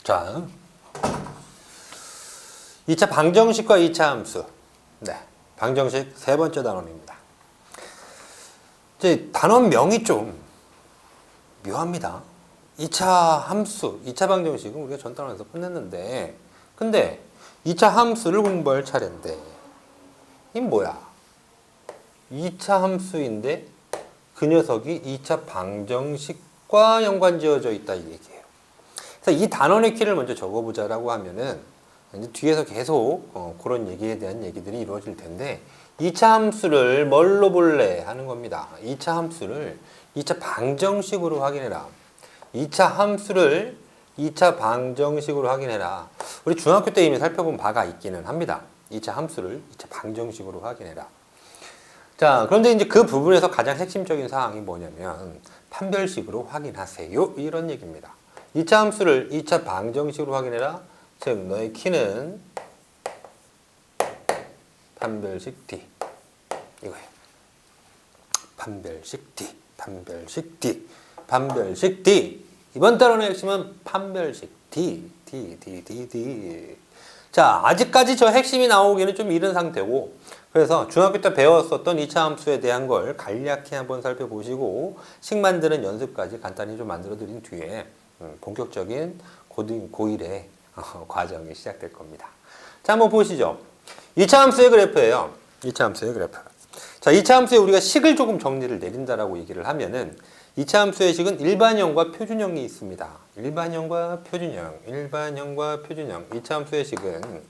자, 2차 방정식과 2차 함수. 네, 방정식 세 번째 단원입니다. 이제 단원명이 좀 묘합니다. 2차 함수, 2차 방정식은 우리가 전 단원에서 끝냈는데, 근데 2차 함수를 공부할 차례인데, 이 뭐야? 2차 함수인데 그 녀석이 2차 방정식과 연관지어져 있다 이 얘기예요. 그래서 이 단원의 키를 먼저 적어보자라고 하면은 이제 뒤에서 계속 그런 얘기에 대한 얘기들이 이루어질 텐데 2차 함수를 뭘로 볼래 하는 겁니다. 2차 함수를 2차 방정식으로 확인해라. 2차 함수를 2차 방정식으로 확인해라. 우리 중학교 때 이미 살펴본 바가 있기는 합니다. 2차 함수를 2차 방정식으로 확인해라. 자, 그런데 이제 그 부분에서 가장 핵심적인 사항이 뭐냐면 판별식으로 확인하세요. 이런 얘기입니다. 2차 함수를 2차 방정식으로 확인해라. 즉, 너의 키는 판별식 D. 이거예요. 판별식 D. 판별식 D. 판별식 D. 이번 단원의 핵심은 판별식 D. D. 자, 아직까지 저 핵심이 나오기는 좀 이른 상태고, 그래서 중학교 때 배웠었던 2차 함수에 대한 걸 간략히 한번 살펴보시고 식 만드는 연습까지 간단히 좀 만들어 드린 뒤에 본격적인 고1의 과정이 시작될 겁니다. 자, 한번 보시죠. 2차 함수의 그래프예요. 2차 함수의 그래프. 자, 2차 함수에 우리가 식을 조금 정리를 내린다라고 얘기를 하면은 2차 함수의 식은 일반형과 표준형이 있습니다. 일반형과 표준형, 일반형과 표준형. 2차 함수의 식은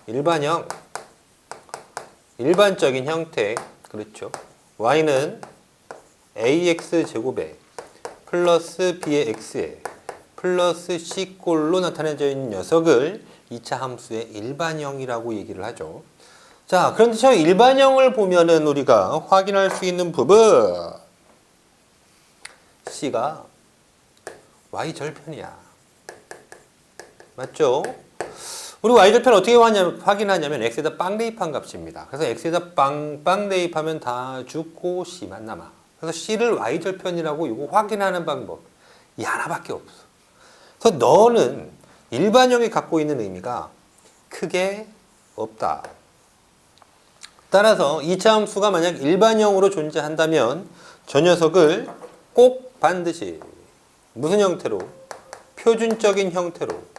일반형, 일반적인 형태, 그렇죠. y는 ax 제곱에 플러스 b의 x에 플러스 c꼴로 나타내져 있는 녀석을 2차 함수의 일반형이라고 얘기를 하죠. 자, 그런데 저 일반형을 보면은 우리가 확인할 수 있는 부분 c가 y절편이야. 맞죠? 우리 y절편 어떻게 확인하냐면 x에다 빵 대입한 값입니다. 그래서 x에다 빵 대입하면 다 죽고 c만 남아. 그래서 c를 y절편이라고 이거 확인하는 방법 이 하나밖에 없어. 그래서 너는 일반형이 갖고 있는 의미가 크게 없다. 따라서 2차 함수가 만약 일반형으로 존재한다면 저 녀석을 꼭 반드시 무슨 형태로? 표준적인 형태로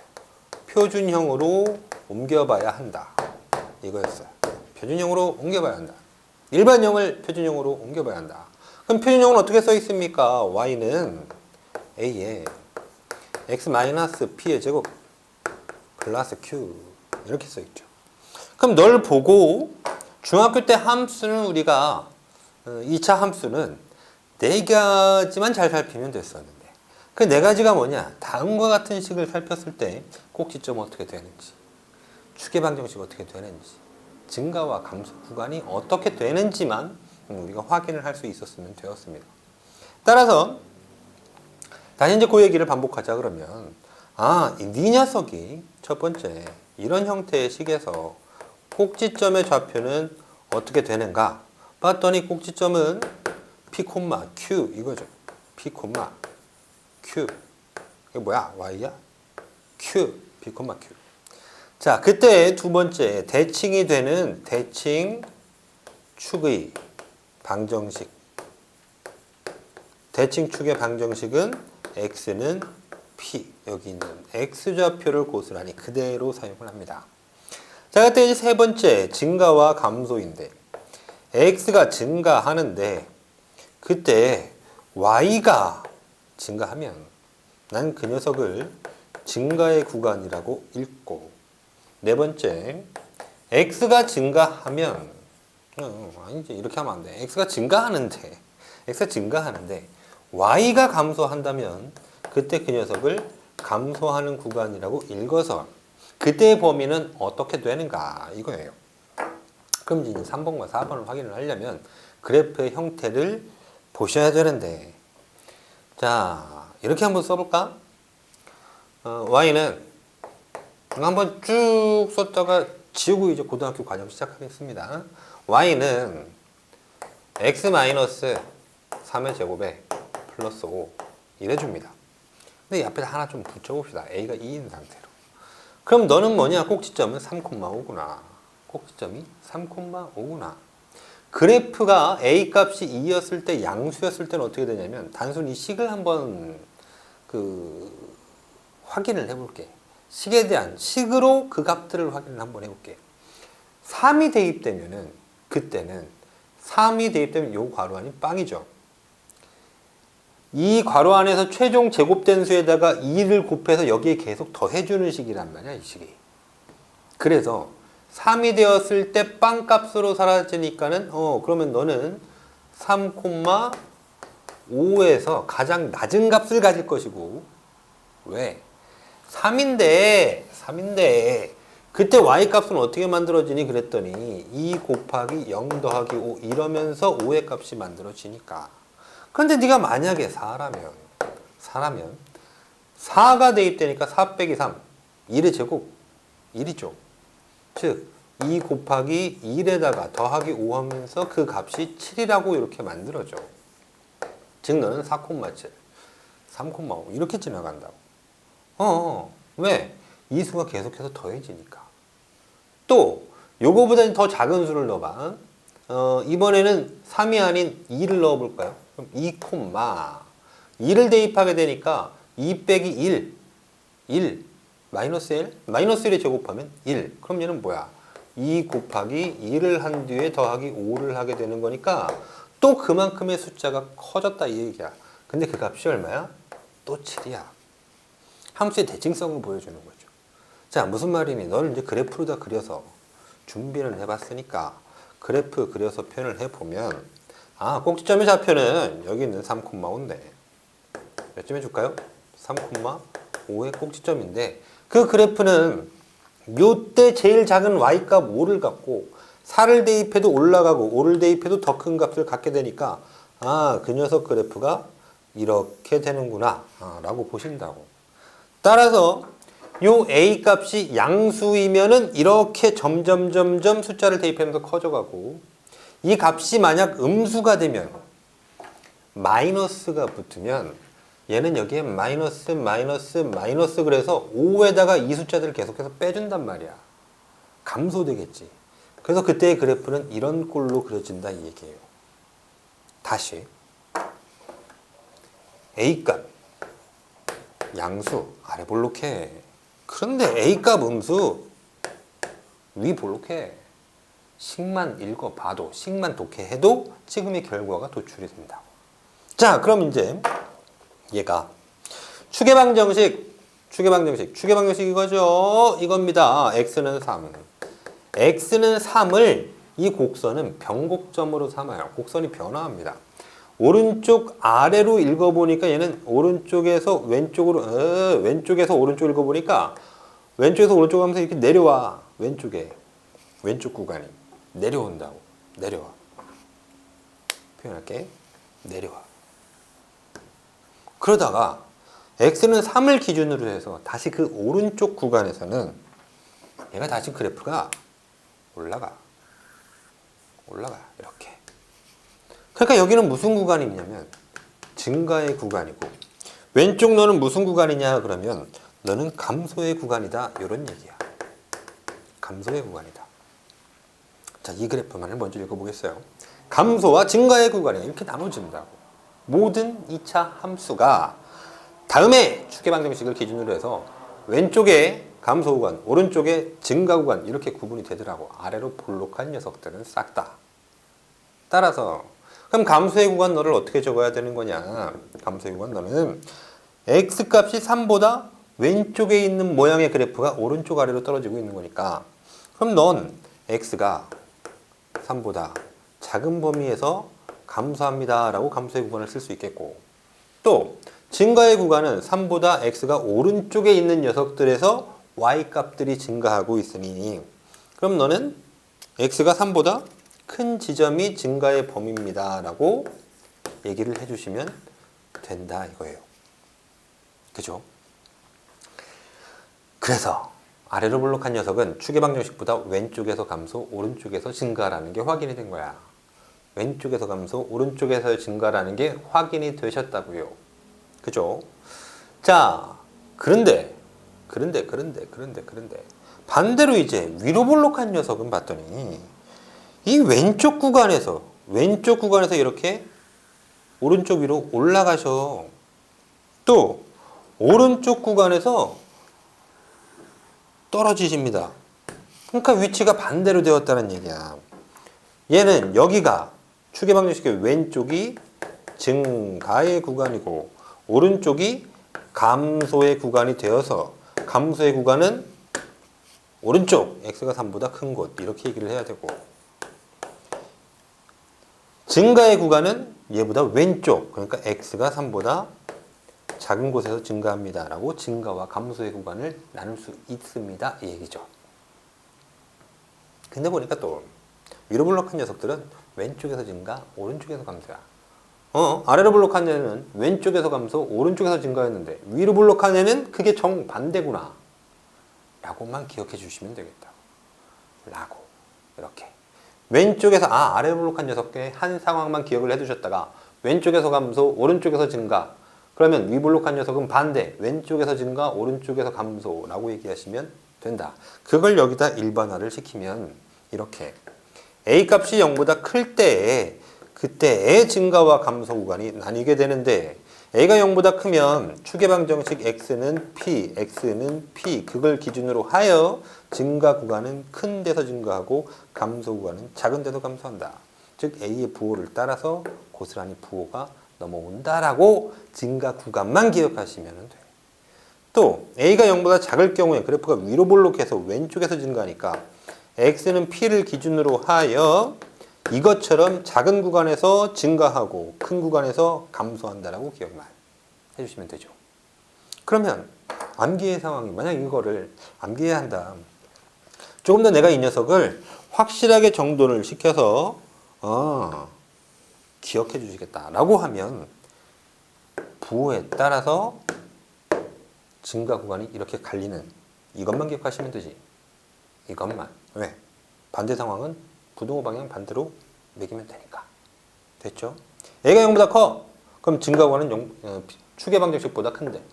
표준형으로 옮겨봐야 한다. 이거였어요. 표준형으로 옮겨봐야 한다. 일반형을 표준형으로 옮겨봐야 한다. 그럼 표준형은 어떻게 써 있습니까? y는 a에 x-p의 제곱 플러스 q 이렇게 써 있죠. 그럼 널 보고 중학교 때 함수는 우리가 2차 함수는 4가지만 잘 살피면 됐었는데 그 4가지가 뭐냐? 다음과 같은 식을 살폈을 때 꼭지점 어떻게 되는지, 추계 방정식 어떻게 되는지, 증가와 감소 구간이 어떻게 되는지만 우리가 확인을 할 수 있었으면 되었습니다. 따라서 다시 이제 그 얘기를 반복하자 그러면 네 녀석이 첫 번째 이런 형태의 식에서 꼭지점의 좌표는 어떻게 되는가 봤더니 꼭지점은 P, Q 이거죠. P, Q. 이게 뭐야? Y야? Q, P, Q. 자, 그때 두 번째 대칭이 되는 대칭 축의 방정식. 대칭 축의 방정식은 X는 P. 여기 있는 X좌표를 고스란히 그대로 사용을 합니다. 자, 그때 이제 세 번째 증가와 감소인데 X가 증가하는데 그때 Y가 증가하면 난 그 녀석을 증가의 구간이라고 읽고 네 번째 X가 증가하면 아니지 이렇게 하면 안 돼. X가 증가하는데 Y가 감소한다면 그때 그 녀석을 감소하는 구간이라고 읽어서 그때의 범위는 어떻게 되는가 이거예요. 그럼 이제 3번과 4번을 확인을 하려면 그래프의 형태를 보셔야 되는데 자 이렇게 한번 써볼까? y는 한번 쭉 썼다가 지우고 이제 고등학교 과정 시작하겠습니다. y는 x-3의 제곱에 플러스 5 이래줍니다. 근데 이 앞에다 하나 좀 붙여봅시다. a가 2인 상태로 그럼 너는 뭐냐? 꼭지점은 3,5구나. 꼭지점이 3,5구나. 그래프가 A 값이 2였을 때 양수였을 때는 어떻게 되냐면 단순히 식을 한번 확인을 해볼게. 식에 대한 식으로 그 값들을 확인을 한번 해볼게. 3이 대입되면은 그때는 3이 대입되면 요 괄호 안이 빵이죠. 이 괄호 안에서 최종 제곱된 수에다가 2를 곱해서 여기에 계속 더해주는 식이란 말이야, 이 식이. 그래서 3이 되었을 때 빵값으로 사라지니까는 그러면 너는 3,5에서 가장 낮은 값을 가질 것이고 왜? 3인데 그때 y값은 어떻게 만들어지니 그랬더니 2 곱하기 0 더하기 5 이러면서 5의 값이 만들어지니까. 그런데 네가 만약에 4라면 4가 대입되니까 4 빼기 3 1의 제곱 1이죠. 즉 2 곱하기 1에다가 더하기 5 하면서 그 값이 7이라고 이렇게 만들어져. 즉 너는 4,7 3,5 이렇게 지나간다고. 왜? 이 수가 계속해서 더해지니까. 또 요거보다는 더 작은 수를 넣어봐. 이번에는 3이 아닌 2를 넣어볼까요? 그럼 2, 2를 대입하게 되니까 2 빼기 1 마이너스 1 마이너스 1에 제곱하면 1. 그럼 얘는 뭐야? 2 곱하기 2를 한 뒤에 더하기 5를 하게 되는 거니까 또 그만큼의 숫자가 커졌다 이 얘기야. 근데 그 값이 얼마야? 또 7이야. 함수의 대칭성을 보여주는 거죠. 자, 무슨 말이니? 너는 이제 그래프로 다 그려서 준비를 해봤으니까 그래프 그려서 표현을 해보면 꼭지점의 좌표는 여기 있는 3,5인데 몇 점 해줄까요? 3,5의 꼭지점인데 그 그래프는 요때 제일 작은 y값 5를 갖고 4를 대입해도 올라가고 5를 대입해도 더 큰 값을 갖게 되니까 그 녀석 그래프가 이렇게 되는구나 라고 보신다고. 따라서 요 a 값이 양수이면은 이렇게 점점 숫자를 대입하면서 커져가고 이 값이 만약 음수가 되면 마이너스가 붙으면 얘는 여기에 마이너스 그래서 5에다가 이 숫자들을 계속해서 빼준단 말이야. 감소되겠지. 그래서 그때의 그래프는 이런 꼴로 그려진다 이 얘기예요. 다시 A값 양수 아래 볼록해. 그런데 A값 음수 위 볼록해. 식만 읽어봐도 식만 독해해도 지금의 결과가 도출이 된다고. 자, 그럼 이제 얘가 추계방정식 이거죠. 이겁니다. x는 3을 이 곡선은 변곡점으로 삼아요. 곡선이 변화합니다. 오른쪽 아래로 읽어보니까 얘는 오른쪽에서 왼쪽으로 왼쪽에서 오른쪽 읽어보니까 왼쪽에서 오른쪽 하면서 이렇게 내려와. 왼쪽 구간이 내려온다고. 내려와. 표현할게. 내려와. 그러다가 x는 3을 기준으로 해서 다시 그 오른쪽 구간에서는 얘가 다시 그래프가 올라가 이렇게. 그러니까 여기는 무슨 구간이냐면 증가의 구간이고 왼쪽 너는 무슨 구간이냐 그러면 너는 감소의 구간이다 이런 얘기야. 감소의 구간이다. 자, 이 그래프만을 먼저 읽어보겠어요. 감소와 증가의 구간이 이렇게 나눠진다고. 모든 2차 함수가 다음에 추계방정식을 기준으로 해서 왼쪽에 감소 구간, 오른쪽에 증가 구간 이렇게 구분이 되더라고. 아래로 볼록한 녀석들은 싹 다. 따라서 그럼 감소의 구간 너를 어떻게 적어야 되는 거냐? 감소의 구간 너는 x값이 3보다 왼쪽에 있는 모양의 그래프가 오른쪽 아래로 떨어지고 있는 거니까 그럼 넌 x가 3보다 작은 범위에서 감소합니다 라고 감소의 구간을 쓸 수 있겠고 또 증가의 구간은 3보다 x가 오른쪽에 있는 녀석들에서 y값들이 증가하고 있으니 그럼 너는 x가 3보다 큰 지점이 증가의 범위입니다 라고 얘기를 해주시면 된다 이거예요. 그죠? 그래서 아래로 볼록한 녀석은 추계방정식보다 왼쪽에서 감소, 오른쪽에서 증가라는 게 확인이 된 거야. 왼쪽에서 감소, 오른쪽에서 증가라는 게 확인이 되셨다고요. 그죠? 자, 그런데 그런데 반대로 이제 위로 볼록한 녀석은 봤더니 이 왼쪽 구간에서 이렇게 오른쪽 위로 올라가셔. 또 오른쪽 구간에서 떨어지십니다. 그러니까 위치가 반대로 되었다는 얘기야. 얘는 여기가 추계방정식의 왼쪽이 증가의 구간이고 오른쪽이 감소의 구간이 되어서 감소의 구간은 오른쪽 x가 3보다 큰 곳 이렇게 얘기를 해야 되고 증가의 구간은 얘보다 왼쪽 그러니까 x가 3보다 작은 곳에서 증가합니다 라고 증가와 감소의 구간을 나눌 수 있습니다 이 얘기죠. 근데 보니까 또 위로 블록한 녀석들은 왼쪽에서 증가 오른쪽에서 감소야. 아래로 블록한 애는 왼쪽에서 감소 오른쪽에서 증가였는데 위로 블록한 애는 그게 정반대구나 라고만 기억해 주시면 되겠다 라고 이렇게 왼쪽에서 아래로 블록한 녀석의 한 상황만 기억을 해 두셨다가 왼쪽에서 감소 오른쪽에서 증가 그러면 위 블록한 녀석은 반대 왼쪽에서 증가 오른쪽에서 감소라고 얘기하시면 된다. 그걸 여기다 일반화를 시키면 이렇게 A 값이 0보다 클 때에 그때의 증가와 감소 구간이 나뉘게 되는데 A가 0보다 크면 추계방정식 X는 P 그걸 기준으로 하여 증가 구간은 큰 데서 증가하고 감소 구간은 작은 데서 감소한다. 즉 A의 부호를 따라서 고스란히 부호가 넘어온다라고 증가 구간만 기억하시면 돼. 또 A가 0보다 작을 경우에 그래프가 위로 볼록해서 왼쪽에서 증가하니까 X는 P를 기준으로 하여 이것처럼 작은 구간에서 증가하고 큰 구간에서 감소한다라고 기억만 해주시면 되죠. 그러면 암기의 상황이 만약 이거를 암기해야 한다. 조금 더 내가 이 녀석을 확실하게 정돈을 시켜서 기억해 주시겠다라고 하면 부호에 따라서 증가 구간이 이렇게 갈리는 이것만 기억하시면 되지. 이것만. 왜? 반대 상황은 부등호 방향 반대로 매기면 되니까. 됐죠? A가 0보다 커. 그럼 증가 구간은 추계방정식보다 큰데.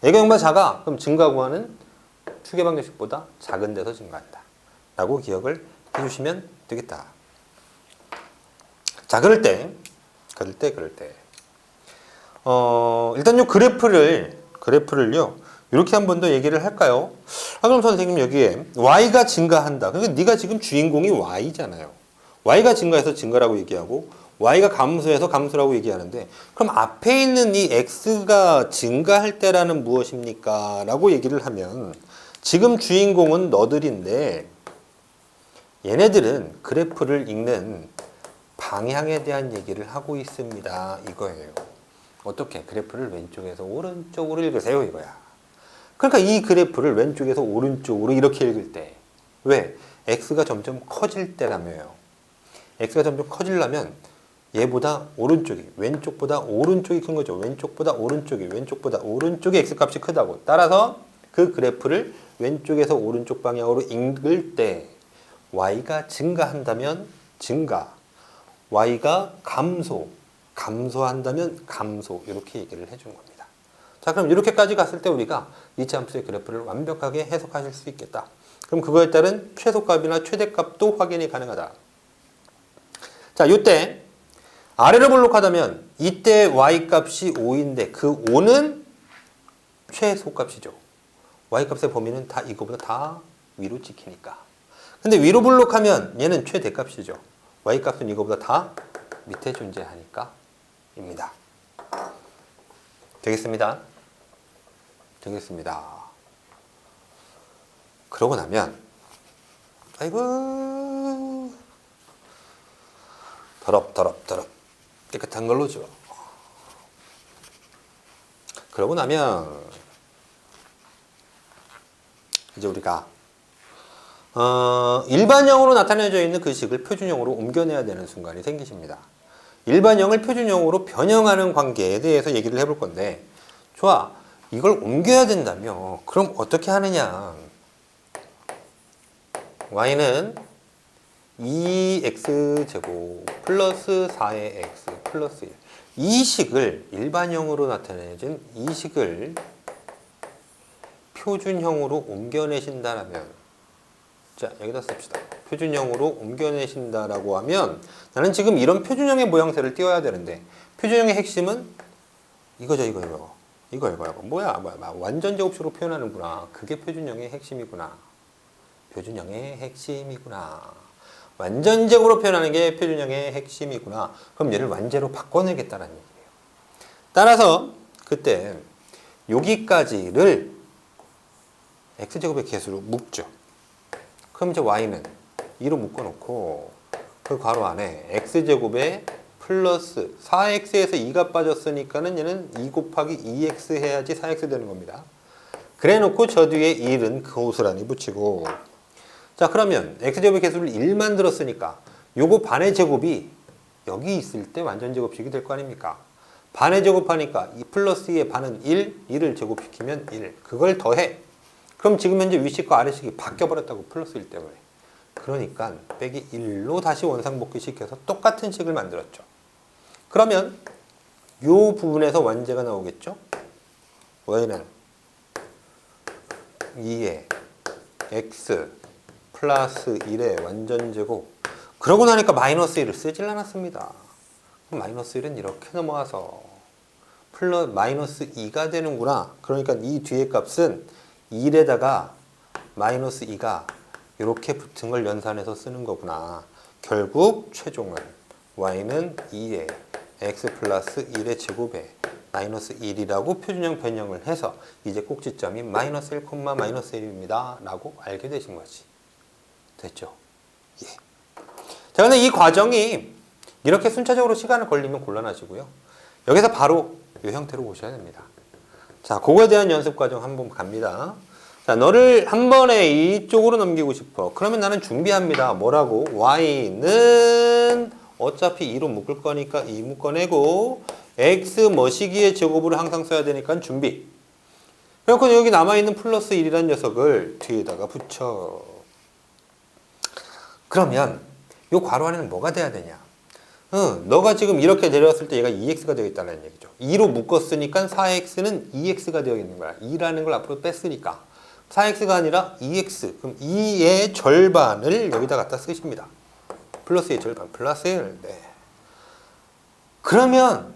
A가 0보다 작아. 그럼 증가 구간은 추계방정식보다 작은 데서 증가한다. 라고 기억을 해주시면 되겠다. 자, 그럴 때. 일단 요 그래프를요. 이렇게 한 번 더 얘기를 할까요? 그럼 선생님 여기에 y가 증가한다. 그러니까 네가 지금 주인공이 y잖아요. y가 증가해서 증가라고 얘기하고 y가 감소해서 감소라고 얘기하는데 그럼 앞에 있는 이 x가 증가할 때라는 무엇입니까? 라고 얘기를 하면 지금 주인공은 너들인데 얘네들은 그래프를 읽는 방향에 대한 얘기를 하고 있습니다. 이거예요. 어떻게? 그래프를 왼쪽에서 오른쪽으로 읽으세요. 이거야. 그러니까 이 그래프를 왼쪽에서 오른쪽으로 이렇게 읽을 때 왜? x가 점점 커질 때라며요. x가 점점 커지려면 얘보다 오른쪽이 왼쪽보다 오른쪽이 큰 거죠. 왼쪽보다 오른쪽이 x값이 크다고. 따라서 그 그래프를 왼쪽에서 오른쪽 방향으로 읽을 때 y가 증가한다면 증가, y가 감소한다면 감소 이렇게 얘기를 해주는 겁니다. 자, 그럼 이렇게까지 갔을 때 우리가 이차 함수의 그래프를 완벽하게 해석하실 수 있겠다. 그럼 그거에 따른 최소값이나 최대값도 확인이 가능하다. 자, 이때 아래로 볼록하다면 이때 y값이 5인데 그 5는 최소값이죠. y값의 범위는 다 이거보다 다 위로 찍히니까. 근데 위로 볼록하면 얘는 최대값이죠. y값은 이거보다 다 밑에 존재하니까 입니다. 되겠습니다. 그러고 나면 아이고 더럽 깨끗한 걸로 줘. 그러고 나면 이제 우리가 일반형으로 나타내져 있는 그 식을 표준형으로 옮겨내야 되는 순간이 생기십니다. 일반형을 표준형으로 변형하는 관계에 대해서 얘기를 해볼 건데 좋아. 이걸 옮겨야 된다며 그럼 어떻게 하느냐. y는 2x제곱 플러스 4의 x 플러스 1 이 식을 일반형으로 나타내진 이 식을 표준형으로 옮겨내신다라면, 자 여기다 씁시다. 표준형으로 옮겨내신다라고 하면 나는 지금 이런 표준형의 모양새를 띄워야 되는데, 표준형의 핵심은 이거죠. 이거 뭐야 완전 제곱식으로 표현하는구나. 그게 표준형의 핵심이구나. 표준형의 핵심이구나. 완전 제곱으로 표현하는 게 표준형의 핵심이구나. 그럼 얘를 완제로 바꿔내겠다는 얘기예요. 따라서 그때 여기까지를 x제곱의 개수로 묶죠. 그럼 이제 y는 2로 묶어놓고 그 괄호 안에 x제곱에 플러스 4x에서 2가 빠졌으니까는 얘는 2 곱하기 2x 해야지 4x 되는 겁니다. 그래 놓고 저 뒤에 1은 고스란히 붙이고, 자 그러면 x제곱의 개수를 1 만들었으니까 요거 반의 제곱이 여기 있을 때 완전 제곱식이 될 거 아닙니까? 반의 제곱하니까 이 플러스 2의 반은 1, 1을 제곱시키면 1. 그걸 더해. 그럼 지금 현재 위식과 아래식이 바뀌어버렸다고, 플러스 1 때문에. 그러니까 빼기 1로 다시 원상복귀시켜서 똑같은 식을 만들었죠. 그러면 요 부분에서 완제가 나오겠죠? y는 2의 x 플러스 1의 완전제곱. 그러고 나니까 마이너스 1을 쓰질 않았습니다. 그럼 마이너스 1은 이렇게 넘어와서 마이너스 2가 되는구나. 그러니까 이 뒤에 값은 1에다가 마이너스 2가 이렇게 붙은 걸 연산해서 쓰는 거구나. 결국 최종은 y는 2의 x 플러스 1의 제곱에 마이너스 1이라고 표준형 변형을 해서 이제 꼭지점이 마이너스 1, 마이너스 1입니다 라고 알게 되신 거지. 됐죠? 예. 자, 근데 이 과정이 이렇게 순차적으로 시간을 걸리면 곤란하시고요. 여기서 바로 이 형태로 보셔야 됩니다. 자, 그거에 대한 연습 과정 한번 갑니다. 자, 너를 한 번에 이쪽으로 넘기고 싶어. 그러면 나는 준비합니다. 뭐라고? y는 어차피 2로 묶을 거니까 2 묶어내고, x 머시기의 제곱으로 항상 써야 되니까 준비. 그래서 여기 남아있는 플러스 1이라는 녀석을 뒤에다가 붙여. 그러면 이 괄호 안에는 뭐가 돼야 되냐? 너가 지금 이렇게 내려왔을 때 얘가 2x가 되어 있다는 얘기죠. 2로 묶었으니까 4x는 2x가 되어 있는 거야. 2라는 걸 앞으로 뺐으니까 4x가 아니라 2x. 그럼 2의 절반을 여기다 갖다 쓰십니다. 플러스 1의 절반, 플러스 1. 네. 그러면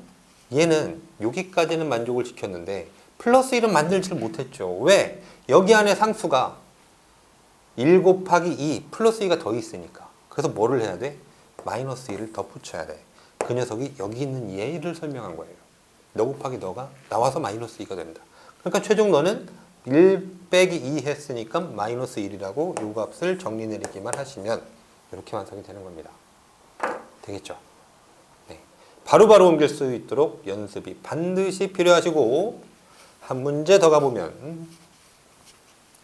얘는 여기까지는 만족을 시켰는데 플러스 1은 만들지를 못했죠. 왜? 여기 안에 상수가 1 곱하기 2 플러스 2가 더 있으니까. 그래서 뭐를 해야 돼? 마이너스 2를 더 붙여야 돼. 그 녀석이 여기 있는 얘를 설명한 거예요. 너 곱하기 너가 나와서 마이너스 2가 된다. 그러니까 최종 너는 1 빼기 2 했으니까 마이너스 1이라고 요 값을 정리 내리기만 하시면 이렇게 완성이 되는 겁니다. 되겠죠? 네. 바로바로 옮길 수 있도록 연습이 반드시 필요하시고, 한 문제 더 가보면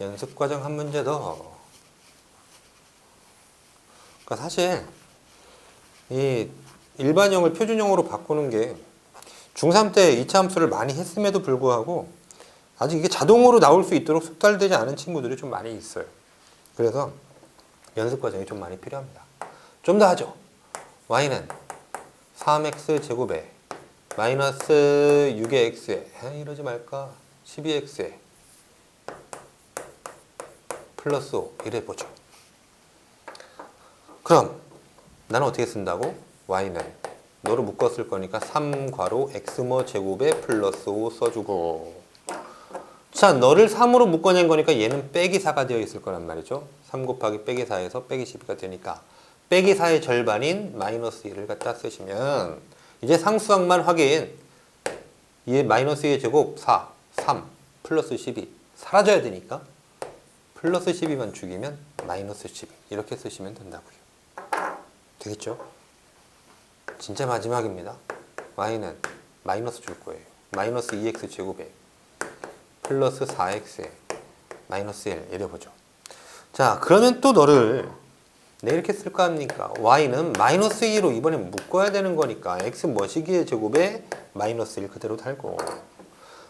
연습 과정 한 문제 더. 그러니까 사실 이 일반형을 표준형으로 바꾸는 게 중3 때 2차 함수를 많이 했음에도 불구하고 아직 이게 자동으로 나올 수 있도록 숙달되지 않은 친구들이 좀 많이 있어요. 그래서 연습 과정이 좀 많이 필요합니다. 좀 더 하죠. y는 3x 제곱에 마이너스 6의 x에 이러지 말까 12x에 플러스 5 이래 보죠. 그럼 나는 어떻게 쓴다고? y는 너를 묶었을 거니까 3 괄호 x모 제곱에 플러스 5 써주고, 자 너를 3으로 묶어낸 거니까 얘는 빼기 4가 되어 있을 거란 말이죠. 3 곱하기 빼기 4에서 빼기 12가 되니까 빼기 4의 절반인 마이너스 1을 갖다 쓰시면 이제 상수항만 확인. 얘 마이너스 2의 제곱 4, 3 플러스 12 사라져야 되니까 플러스 12만 죽이면 마이너스 12 이렇게 쓰시면 된다고요. 되겠죠? 진짜 마지막입니다. y는 마이너스 줄 거예요. 마이너스 2x 제곱에 플러스 4x에 마이너스 1 이래보죠. 자 그러면 또 너를 네 이렇게 쓸 거 아닙니까? y는 마이너스 2로 이번에 묶어야 되는 거니까 x 머시기의 제곱에 마이너스 1 그대로 달고,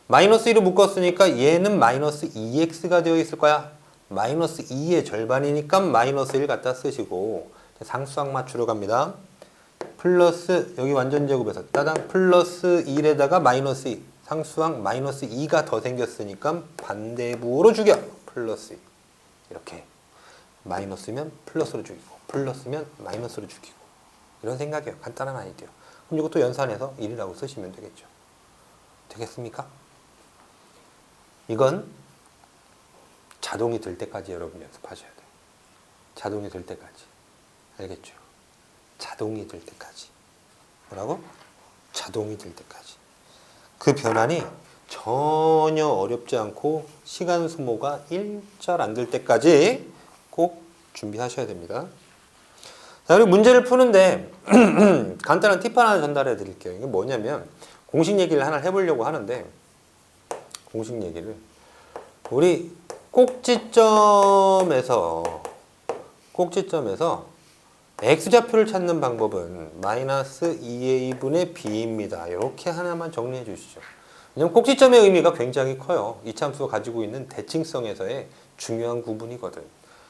마이너스 2로 묶었으니까 얘는 마이너스 2x가 되어 있을 거야. 마이너스 2의 절반이니까 마이너스 1 갖다 쓰시고 상수항 맞추러 갑니다. 플러스 여기 완전 제곱에서 따당 플러스 1에다가 마이너스 2 상수항 마이너스 2가 더 생겼으니까 반대부호로 죽여. 플러스 2. 이렇게 마이너스면 플러스로 죽이고 플러스면 마이너스로 죽이고 이런 생각이에요. 간단한 아이디어. 그럼 이것도 연산해서 1이라고 쓰시면 되겠죠. 되겠습니까? 이건 자동이 될 때까지 여러분 연습하셔야 돼요. 자동이 될 때까지. 알겠죠? 자동이 될 때까지. 뭐라고? 자동이 될 때까지. 그 변환이 전혀 어렵지 않고 시간 소모가 일절 안 될 때까지 꼭 준비하셔야 됩니다. 자, 그리고 문제를 푸는데 간단한 팁 하나 전달해 드릴게요. 이게 뭐냐면 공식 얘기를 하나 해보려고 하는데 공식 얘기를 우리 꼭지점에서 x좌표를 찾는 방법은 마이너스 2a분의 b입니다. 이렇게 하나만 정리해 주시죠. 왜냐면 꼭지점의 의미가 굉장히 커요. 이차함수가 가지고 있는 대칭성에서의 중요한 구분이거든.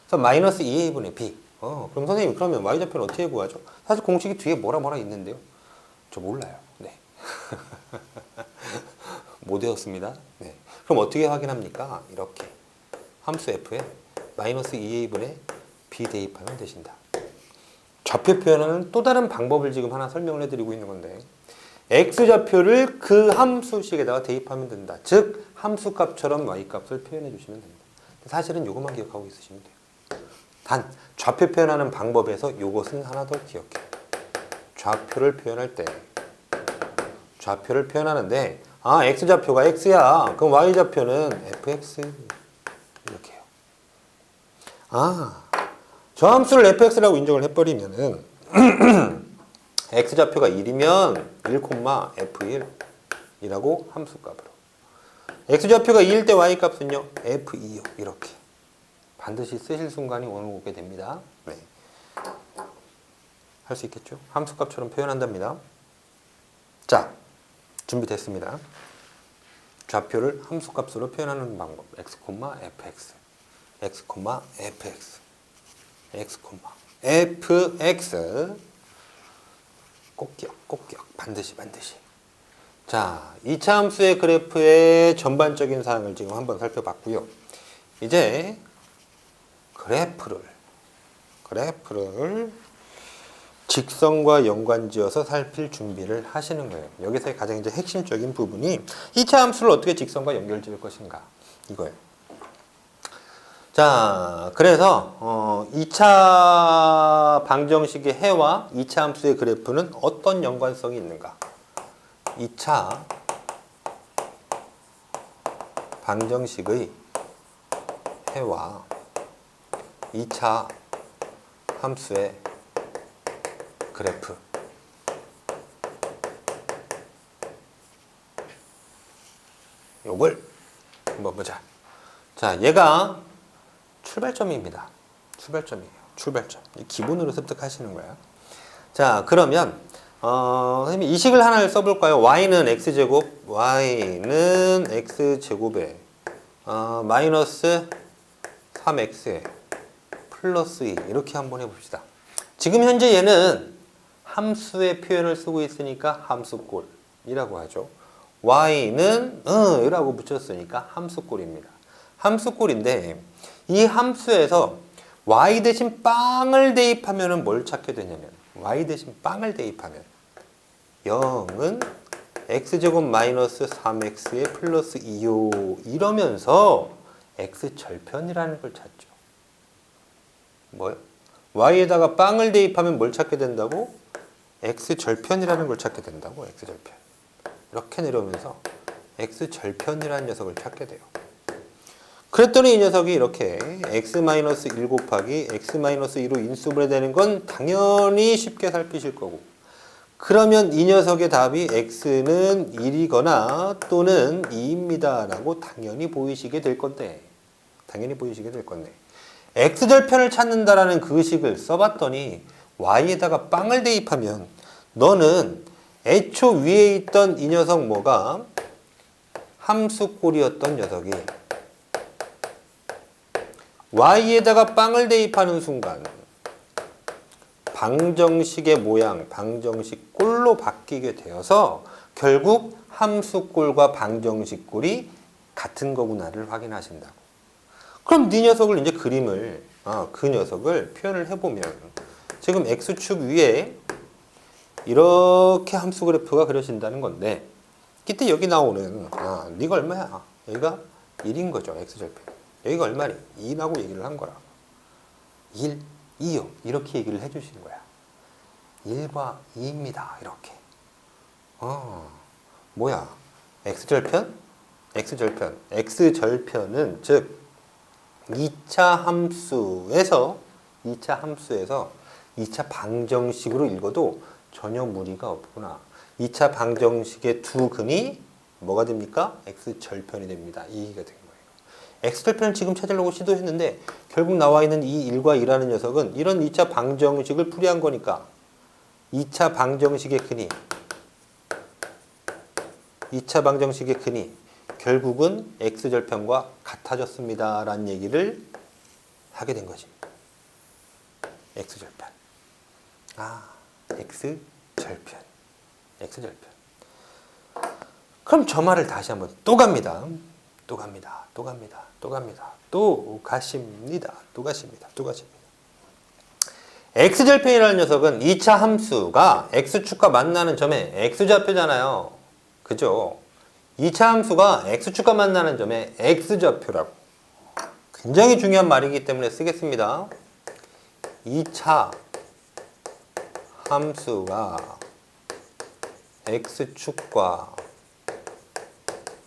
그래서 마이너스 2a분의 b. 그럼 선생님 그러면 y좌표는 어떻게 구하죠? 사실 공식이 뒤에 뭐라 있는데요. 저 몰라요. 네. 못 외웠습니다. 네. 그럼 어떻게 확인합니까? 이렇게 함수 f에 마이너스 2a분의 b 대입하면 되신다. 좌표 표현하는 또 다른 방법을 지금 하나 설명을 해드리고 있는 건데 x좌표를 그 함수식에다가 대입하면 된다. 즉 함수값처럼 y값을 표현해 주시면 됩니다. 사실은 이것만 기억하고 있으시면 돼요. 단 좌표 표현하는 방법에서 이것은 하나 더 기억해요. 좌표를 표현할 때 좌표를 표현하는데 x좌표가 x야. 그럼 y좌표는 fx 이렇게 해요. 저 함수를 fx라고 인정을 해버리면은 x좌표가 1이면 1,f1이라고 함수값으로 x좌표가 2일 때 y값은요 f2요. 이렇게 반드시 쓰실 순간이 오게 됩니다. 네. 할 수 있겠죠? 함수값처럼 표현한답니다. 자, 준비됐습니다. 좌표를 함수값으로 표현하는 방법 x, fx x, fx x, fx 꼭 기억 반드시 자, 2차 함수의 그래프의 전반적인 사항을 지금 한번 살펴봤고요. 이제 그래프를 직선과 연관지어서 살필 준비를 하시는 거예요. 여기서의 가장 이제 핵심적인 부분이 2차 함수를 어떻게 직선과 연결지을 것인가 이거예요. 자, 그래서 2차 방정식의 해와 2차 함수의 그래프는 어떤 연관성이 있는가? 2차 방정식의 해와 2차 함수의 그래프. 요걸 한번 보자. 자, 얘가 출발점입니다. 출발점이에요. 출발점. 기본으로 습득하시는 거야. 자, 그러면 선생님 이 식을 하나를 써볼까요? y는 x제곱, y는 x제곱에 마이너스 3x에 플러스 2 이렇게 한번 해봅시다. 지금 현재 얘는 함수의 표현을 쓰고 있으니까 함수꼴이라고 하죠. y는 이라고 붙였으니까 함수꼴입니다. 함수꼴인데 이 함수에서 y 대신 빵을 대입하면 뭘 찾게 되냐면 y 대신 빵을 대입하면 0은 x제곱 마이너스 3x에 플러스 2요 이러면서 x절편이라는 걸 찾죠. 뭐요? y에다가 빵을 대입하면 뭘 찾게 된다고? x절편이라는 걸 찾게 된다고. x절편. 이렇게 내려오면서 x절편이라는 녀석을 찾게 돼요. 그랬더니 이 녀석이 이렇게 x-1 곱하기 x-2로 인수분해되는 건 당연히 쉽게 살피실 거고, 그러면 이 녀석의 답이 x는 1이거나 또는 2입니다 라고 당연히 보이시게 될 건데 x절편을 찾는다라는 그 식을 써봤더니 y에다가 빵을 대입하면 너는 애초 위에 있던 이 녀석 뭐가 함수꼴이었던 녀석이 y에다가 빵을 대입하는 순간 방정식의 모양, 방정식 꼴로 바뀌게 되어서 결국 함수꼴과 방정식꼴이 같은 거구나를 확인하신다고. 그럼 네 녀석을 이제 그림을 그 녀석을 표현을 해보면 지금 x축 위에 이렇게 함수 그래프가 그려진다는 건데 이때 여기 나오는 네가 얼마야? 여기가 1인 거죠. x절편. 여기가 얼마니? 2라고 얘기를 한 거라. 1, 2요. 이렇게 얘기를 해주시는 거야. 1과 2입니다. 이렇게. 뭐야? x절편? x절편. x절편은 즉 2차 함수에서 2차 방정식으로 읽어도 전혀 무리가 없구나. 2차 방정식의 두 근이 뭐가 됩니까? x절편이 됩니다. 이 얘기가 된 거예요. x절편을 지금 찾으려고 시도했는데 결국 나와 있는 이 1과 2라는 녀석은 이런 2차 방정식을 풀이한 거니까 2차 방정식의 근이 결국은 x절편과 같아졌습니다. 라는 얘기를 하게 된 것입니다. x절편. x절편. 그럼 저 말을 다시 한번 또 가십니다. x절편이라는 녀석은 2차 함수가 x축과 만나는 점에 x좌표잖아요. 그죠? 2차 함수가 x축과 만나는 점에 x좌표라고. 굉장히 중요한 말이기 때문에 쓰겠습니다. 2차 함수가 x축과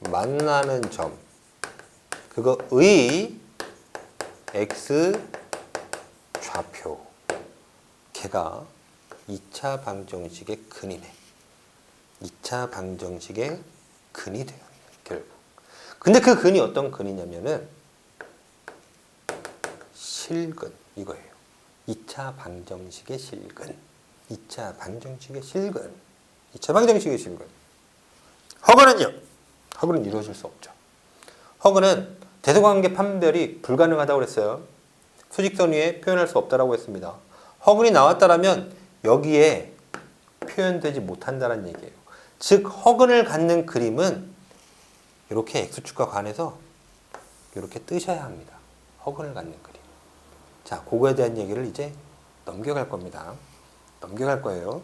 만나는 점, 그거의 x좌표, 걔가 2차 방정식의 근이네. 2차 방정식의 근이 돼요, 결국. 근데 그 근이 어떤 근이냐면은 실근, 이거예요. 2차 방정식의 실근. 2차 방정식의 실근. 허근은요? 허근은 이루어질 수 없죠. 허근은 대소관계 판별이 불가능하다고 그랬어요. 수직선 위에 표현할 수 없다라고 했습니다. 허근이 나왔다라면 여기에 표현되지 못한다는 얘기예요. 즉 허근을 갖는 그림은 이렇게 x축과 관해서 이렇게 뜨셔야 합니다. 허근을 갖는 그림. 자, 그거에 대한 얘기를 이제 넘겨갈 겁니다. 넘겨갈 거예요.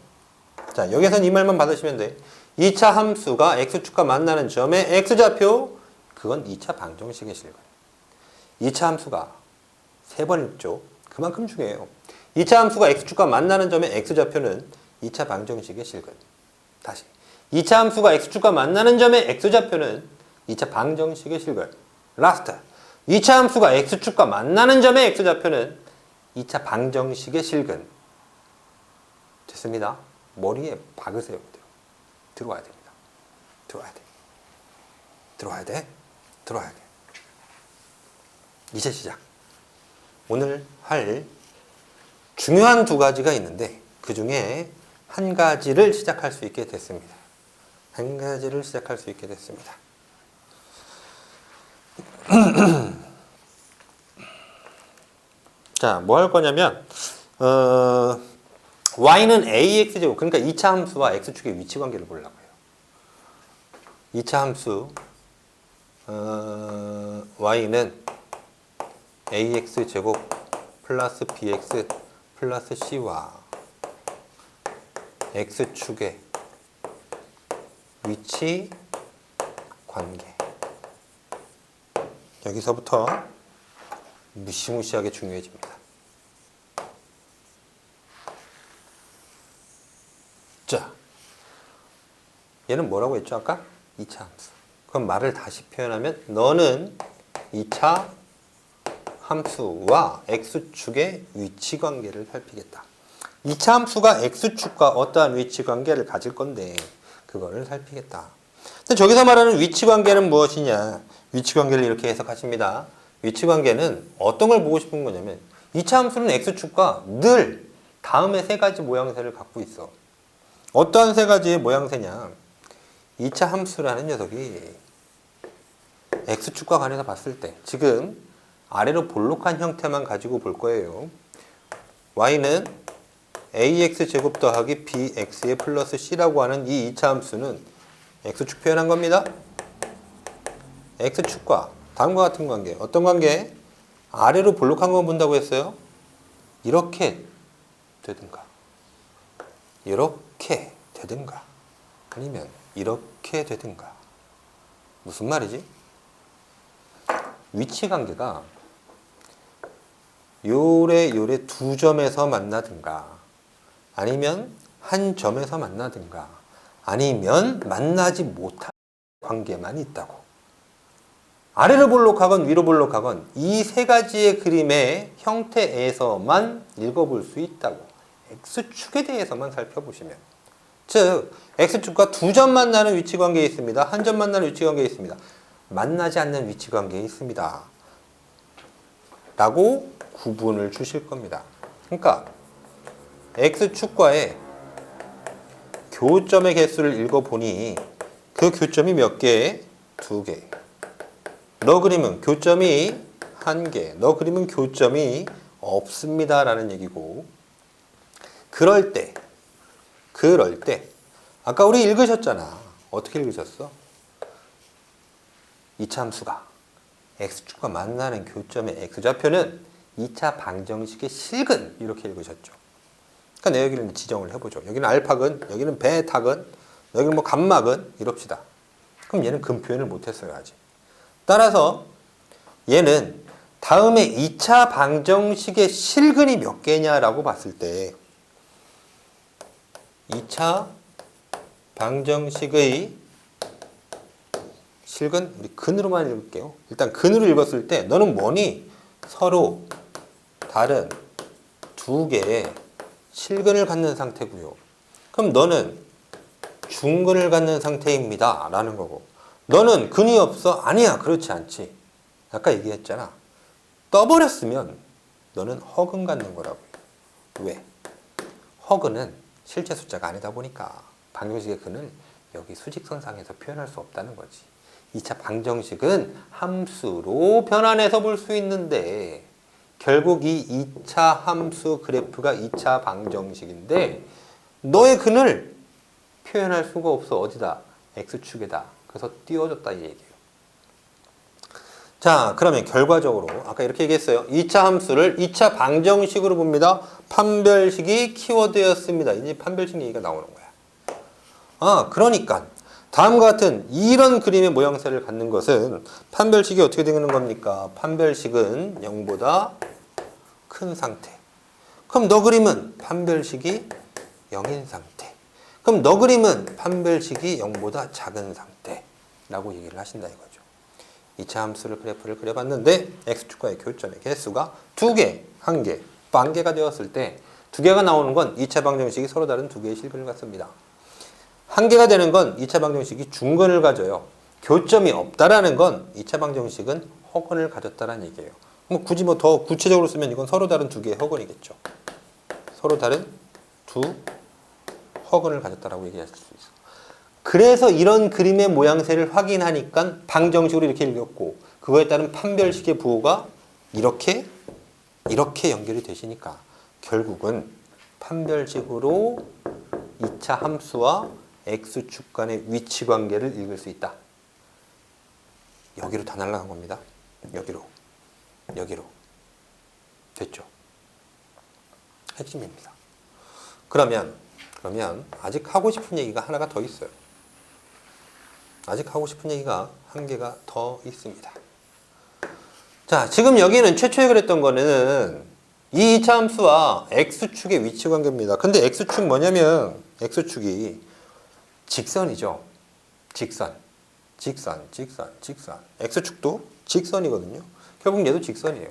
자, 여기서는 이 말만 받으시면 돼. 2차 함수가 x축과 만나는 점의 x좌표, 그건 2차 방정식의 실근. 2차 함수가 3번 읽죠. 그만큼 중요해요. 2차 함수가 x축과 만나는 점의 x좌표는 2차 방정식의 실근. 다시. 2차 함수가 x축과 만나는 점의 x좌표는 2차 방정식의 실근. 라스트. 2차 함수가 x축과 만나는 점의 x좌표는 2차 방정식의 실근. 됐습니다. 머리에 박으세요. 들어와야 됩니다. 들어와야 돼. 이제 시작. 오늘 할 중요한 2가지가 있는데 그 중에 한 가지를 시작할 수 있게 됐습니다. 자, 뭐 할 거냐면 y는 ax제곱, 그러니까 2차 함수와 x축의 위치 관계를 보려고 해요. 2차 함수 y는 ax제곱 플러스 bx 플러스 c와 x축의 위치 관계. 여기서부터 무시무시하게 중요해집니다. 자, 얘는 뭐라고 했죠 아까? 2차 함수. 그럼 말을 다시 표현하면 너는 2차 함수와 x축의 위치 관계를 살피겠다. 2차 함수가 x축과 어떠한 위치 관계를 가질 건데 그거를 살피겠다. 근데 저기서 말하는 위치 관계는 무엇이냐? 위치 관계를 이렇게 해석하십니다. 위치 관계는 어떤 걸 보고 싶은 거냐면 2차 함수는 x축과 늘 다음의 3가지 모양새를 갖고 있어. 어떠한 3가지의 모양새냐? 2차 함수라는 녀석이 x축과 관해서 봤을 때 지금 아래로 볼록한 형태만 가지고 볼 거예요. y는 ax 제곱 더하기 bx의 플러스 c라고 하는 이 2차 함수는 x축 표현한 겁니다. x축과 다음과 같은 관계. 어떤 관계? 아래로 볼록한 거 본다고 했어요. 이렇게 되든가 이렇게 되든가 아니면 이렇게 되든가. 무슨 말이지? 위치관계가 요래 두 점에서 만나든가 아니면 한 점에서 만나든가 아니면 만나지 못한 관계만 있다고. 아래로 볼록하건 위로 볼록하건 이 세 가지의 그림의 형태에서만 읽어볼 수 있다고. x축에 대해서만 살펴보시면. 즉 x축과 두 점 만나는 위치관계에 있습니다. 한 점 만나는 위치관계에 있습니다. 만나지 않는 위치관계에 있습니다. 라고 구분을 주실 겁니다. 그러니까 x축과의 교점의 개수를 읽어보니 그 교점이 몇 개? 2개. 너 그림은 교점이 1개. 너 그림은 교점이 없습니다. 라는 얘기고, 그럴 때 아까 우리 읽으셨잖아. 어떻게 읽으셨어? 2차 함수가 x축과 만나는 교점의 x좌표는 2차 방정식의 실근, 이렇게 읽으셨죠. 그러니까 내 여기를 지정을 해보죠. 여기는 알파근, 여기는 베타근, 여기는 뭐 감마근 이럽시다. 그럼 얘는 근 표현을 못했어요 아직. 따라서 얘는 다음에 2차 방정식의 실근이 몇 개냐라고 봤을 때 2차 방정식의 실근, 우리 근으로만 읽을게요. 일단 근으로 읽었을 때 너는 뭐니? 서로 다른 두 개의 실근을 갖는 상태고요. 그럼 너는 중근을 갖는 상태입니다. 라는 거고. 너는 근이 없어? 아니야. 그렇지 않지. 아까 얘기했잖아. 떠버렸으면 너는 허근 갖는 거라고요. 왜? 허근은 실제 숫자가 아니다 보니까 방정식의 근을 여기 수직선상에서 표현할 수 없다는 거지. 2차 방정식은 함수로 변환해서 볼 수 있는데 결국 이 2차 함수 그래프가 2차 방정식인데 너의 근을 표현할 수가 없어. 어디다? x축에다. 그래서 띄워줬다 이 얘기예요. 자, 그러면 결과적으로 아까 이렇게 얘기했어요. 2차 함수를 2차 방정식으로 봅니다. 판별식이 키워드였습니다. 이제 판별식 얘기가 나오는 거야. 그러니까 다음과 같은 이런 그림의 모양새를 갖는 것은 판별식이 어떻게 되는 겁니까? 판별식은 0보다 큰 상태. 그럼 너 그림은 판별식이 0인 상태. 그럼 너 그림은 판별식이 0보다 작은 상태라고 얘기를 하신다 이거죠. 2차 함수를 그래프를 그려봤는데 x축과의 교점의 개수가 2개, 1개, 반개가 되었을 때 2개가 나오는 건 2차 방정식이 서로 다른 2개의 실근을 갖습니다. 1개가 되는 건 2차 방정식이 중근을 가져요. 교점이 없다라는 건 2차 방정식은 허근을 가졌다라는 얘기예요. 뭐 굳이 뭐 더 구체적으로 쓰면 이건 서로 다른 2개의 허근이겠죠. 서로 다른 두 허근을 가졌다라고 얘기할 수 있어. 그래서 이런 그림의 모양새를 확인하니까 방정식으로 이렇게 읽었고 그거에 따른 판별식의 부호가 이렇게 연결이 되시니까 결국은 판별식으로 2차 함수와 x축 간의 위치 관계를 읽을 수 있다. 여기로 다 날아간 겁니다. 여기로 됐죠. 핵심입니다. 그러면 아직 하고 싶은 얘기가 하나가 더 있어요. 아직 하고 싶은 얘기가 한 개가 더 있습니다. 자, 지금 여기는 최초에 그랬던 거는 이 2차 함수와 x축의 위치 관계입니다. 근데 x축 뭐냐면 x축이 직선이죠. 직선. x축도 직선이거든요. 결국 얘도 직선이에요.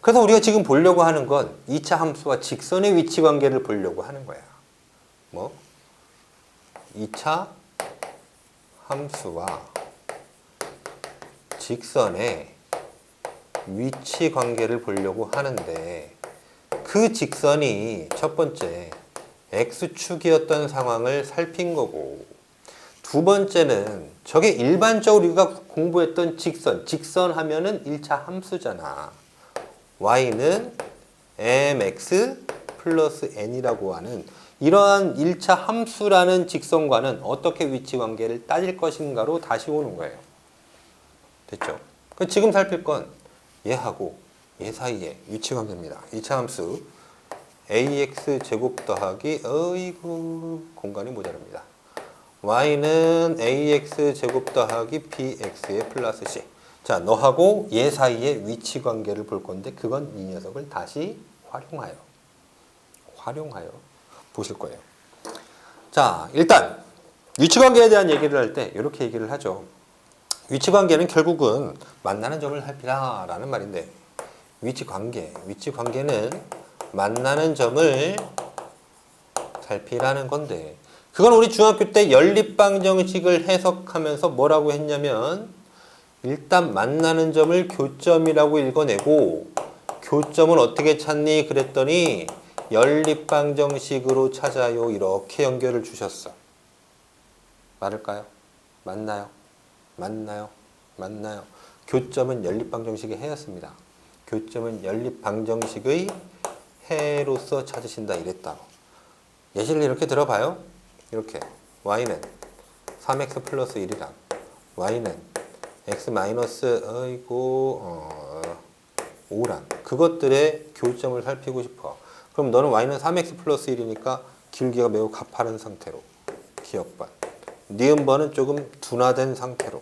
그래서 우리가 지금 보려고 하는 건 2차 함수와 직선의 위치 관계를 보려고 하는 거야. 뭐? 2차 함수와 직선의 위치 관계를 보려고 하는데 그 직선이 첫 번째 x축이었던 상황을 살핀 거고 두 번째는 저게 일반적으로 우리가 공부했던 직선 하면은 1차 함수잖아. y는 mx 플러스 n이라고 하는 이러한 1차 함수라는 직선과는 어떻게 위치 관계를 따질 것인가로 다시 오는 거예요. 됐죠? 지금 살필 건 얘하고 얘 사이의 위치 관계입니다. 2차 함수 ax 제곱 더하기 어이구 공간이 모자랍니다. y는 ax 제곱 더하기 bx의 플러스 c. 자, 너하고 얘 사이의 위치 관계를 볼 건데 그건 이 녀석을 다시 활용하여 보실 거예요. 자, 일단 위치 관계에 대한 얘기를 할 때 이렇게 얘기를 하죠. 위치 관계는 결국은 만나는 점을 살피라라는 말인데 위치 관계는 만나는 점을 살피라는 건데 그건 우리 중학교 때 연립방정식을 해석하면서 뭐라고 했냐면 일단 만나는 점을 교점이라고 읽어내고 교점은 어떻게 찾니? 그랬더니 연립방정식으로 찾아요. 이렇게 연결을 주셨어. 맞을까요? 맞나요? 교점은 연립방정식의 해였습니다. 교점은 연립방정식의 해로서 찾으신다 이랬다고. 예시를 이렇게 들어봐요. 이렇게 y는 3x 플러스 1이랑 y는 x 마이너스 5랑 그것들의 교점을 살피고 싶어. 그럼 너는 y는 3x 플러스 1이니까 길기가 매우 가파른 상태로 기억반. 니은번은 조금 둔화된 상태로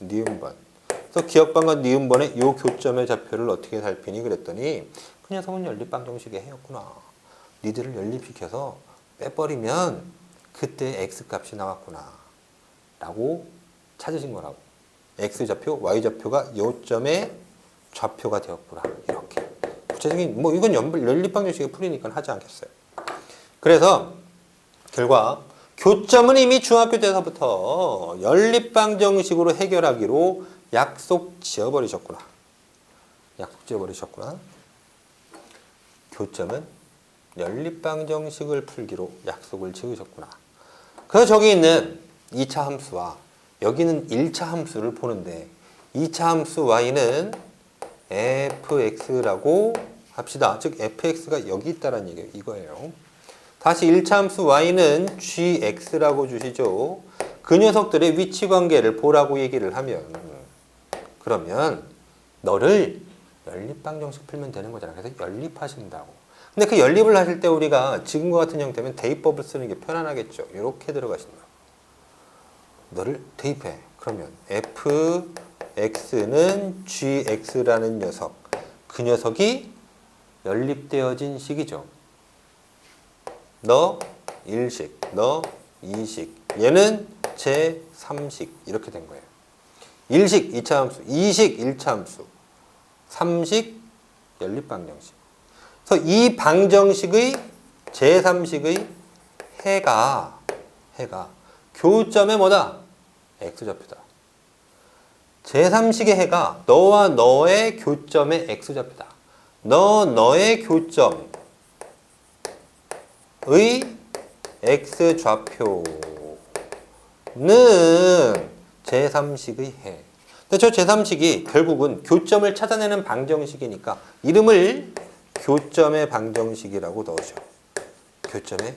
니은번. 그래서 기억반과 니은번의 요 교점의 좌표를 어떻게 살피니? 그랬더니 그 녀석은 연립방정식의 해였구나. 니들을 연립시켜서 빼버리면 그때 x값이 나왔구나 라고 찾으신 거라고. x좌표, y좌표가 요점의 좌표가 되었구나. 이렇게 구체적인 뭐 이건 연립방정식의 풀이니까 하지 않겠어요. 그래서 결과 교점은 이미 중학교 때서부터 연립방정식으로 해결하기로 약속 지어버리셨구나. 교점은 연립방정식을 풀기로 약속을 지으셨구나. 그래서 저기 있는 2차 함수와 여기는 1차 함수를 보는데 2차 함수 y는 fx라고 합시다. 즉 fx가 여기 있다는 얘기예요. 이거예요. 다시 1차 함수 y는 gx라고 주시죠. 그 녀석들의 위치 관계를 보라고 얘기를 하면 그러면 너를 연립방정식 풀면 되는 거잖아. 그래서 연립하신다고. 근데 그 연립을 하실 때 우리가 지금과 같은 형태면 대입법을 쓰는 게 편안하겠죠. 이렇게 들어가신다. 너를 대입해. 그러면 fx는 gx라는 녀석. 그 녀석이 연립되어진 식이죠. 너 1식, 너 2식, 얘는 제3식 이렇게 된 거예요. 1식 2차 함수, 2식 1차 함수, 3식 연립방정식. 그래서 이 방정식의 제3식의 해가 교점의 뭐다? x좌표다. 제3식의 해가 너와 너의 교점의 x좌표다. 너의 교점의 x좌표는 제3식의 해. 근데 저 제3식이 결국은 교점을 찾아내는 방정식이니까 이름을 교점의 방정식이라고 넣으셔. 교점의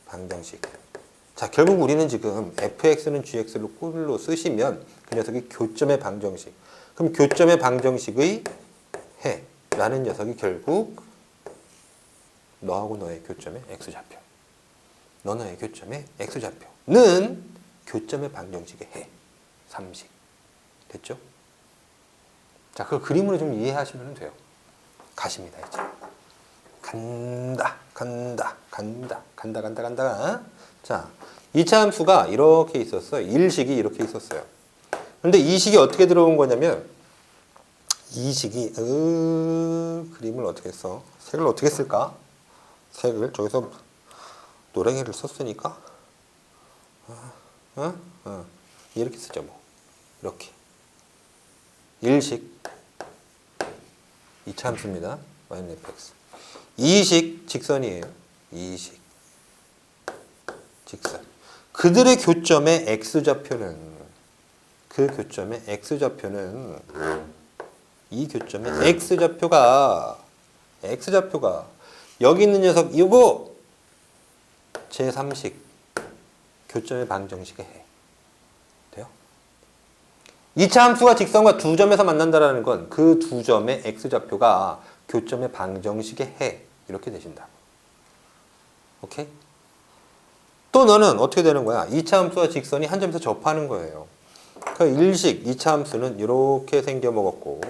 방정식. 자, 결국 우리는 지금 fx는 gx로 꼴로 쓰시면 그 녀석이 교점의 방정식. 그럼 교점의 방정식의 해라는 녀석이 결국 너하고 너의 교점의 x좌표. 너의 교점의 x좌표는 교점의 방정식의 해. 3식. 됐죠? 자, 그 그림으로 좀 이해하시면 돼요. 가십니다, 이제. 간다. 자, 2차 함수가 이렇게 있었어요. 1식이 이렇게 있었어요. 근데 2식이 어떻게 들어온 거냐면, 2식이, 그림을 어떻게 써? 색을 어떻게 쓸까? 색을, 저기서 노랑이를 썼으니까, 이렇게 쓰죠, 뭐. 이렇게. 1식. 2차 함수입니다. y는 fx. 2식 직선이에요. 2식 직선. 그들의 교점의 x좌표는 이 교점의 x좌표가 여기 있는 녀석 이거 제3식 교점의 방정식의 해. 돼요? 2차 함수가 직선과 두 점에서 만난다는 건 그 두 점의 x좌표가 교점의 방정식의 해. 이렇게 되신다. 오케이? 또 너는 어떻게 되는 거야? 2차 함수와 직선이 한 점에서 접하는 거예요. 그 1식 2차 함수는 이렇게 생겨 먹었고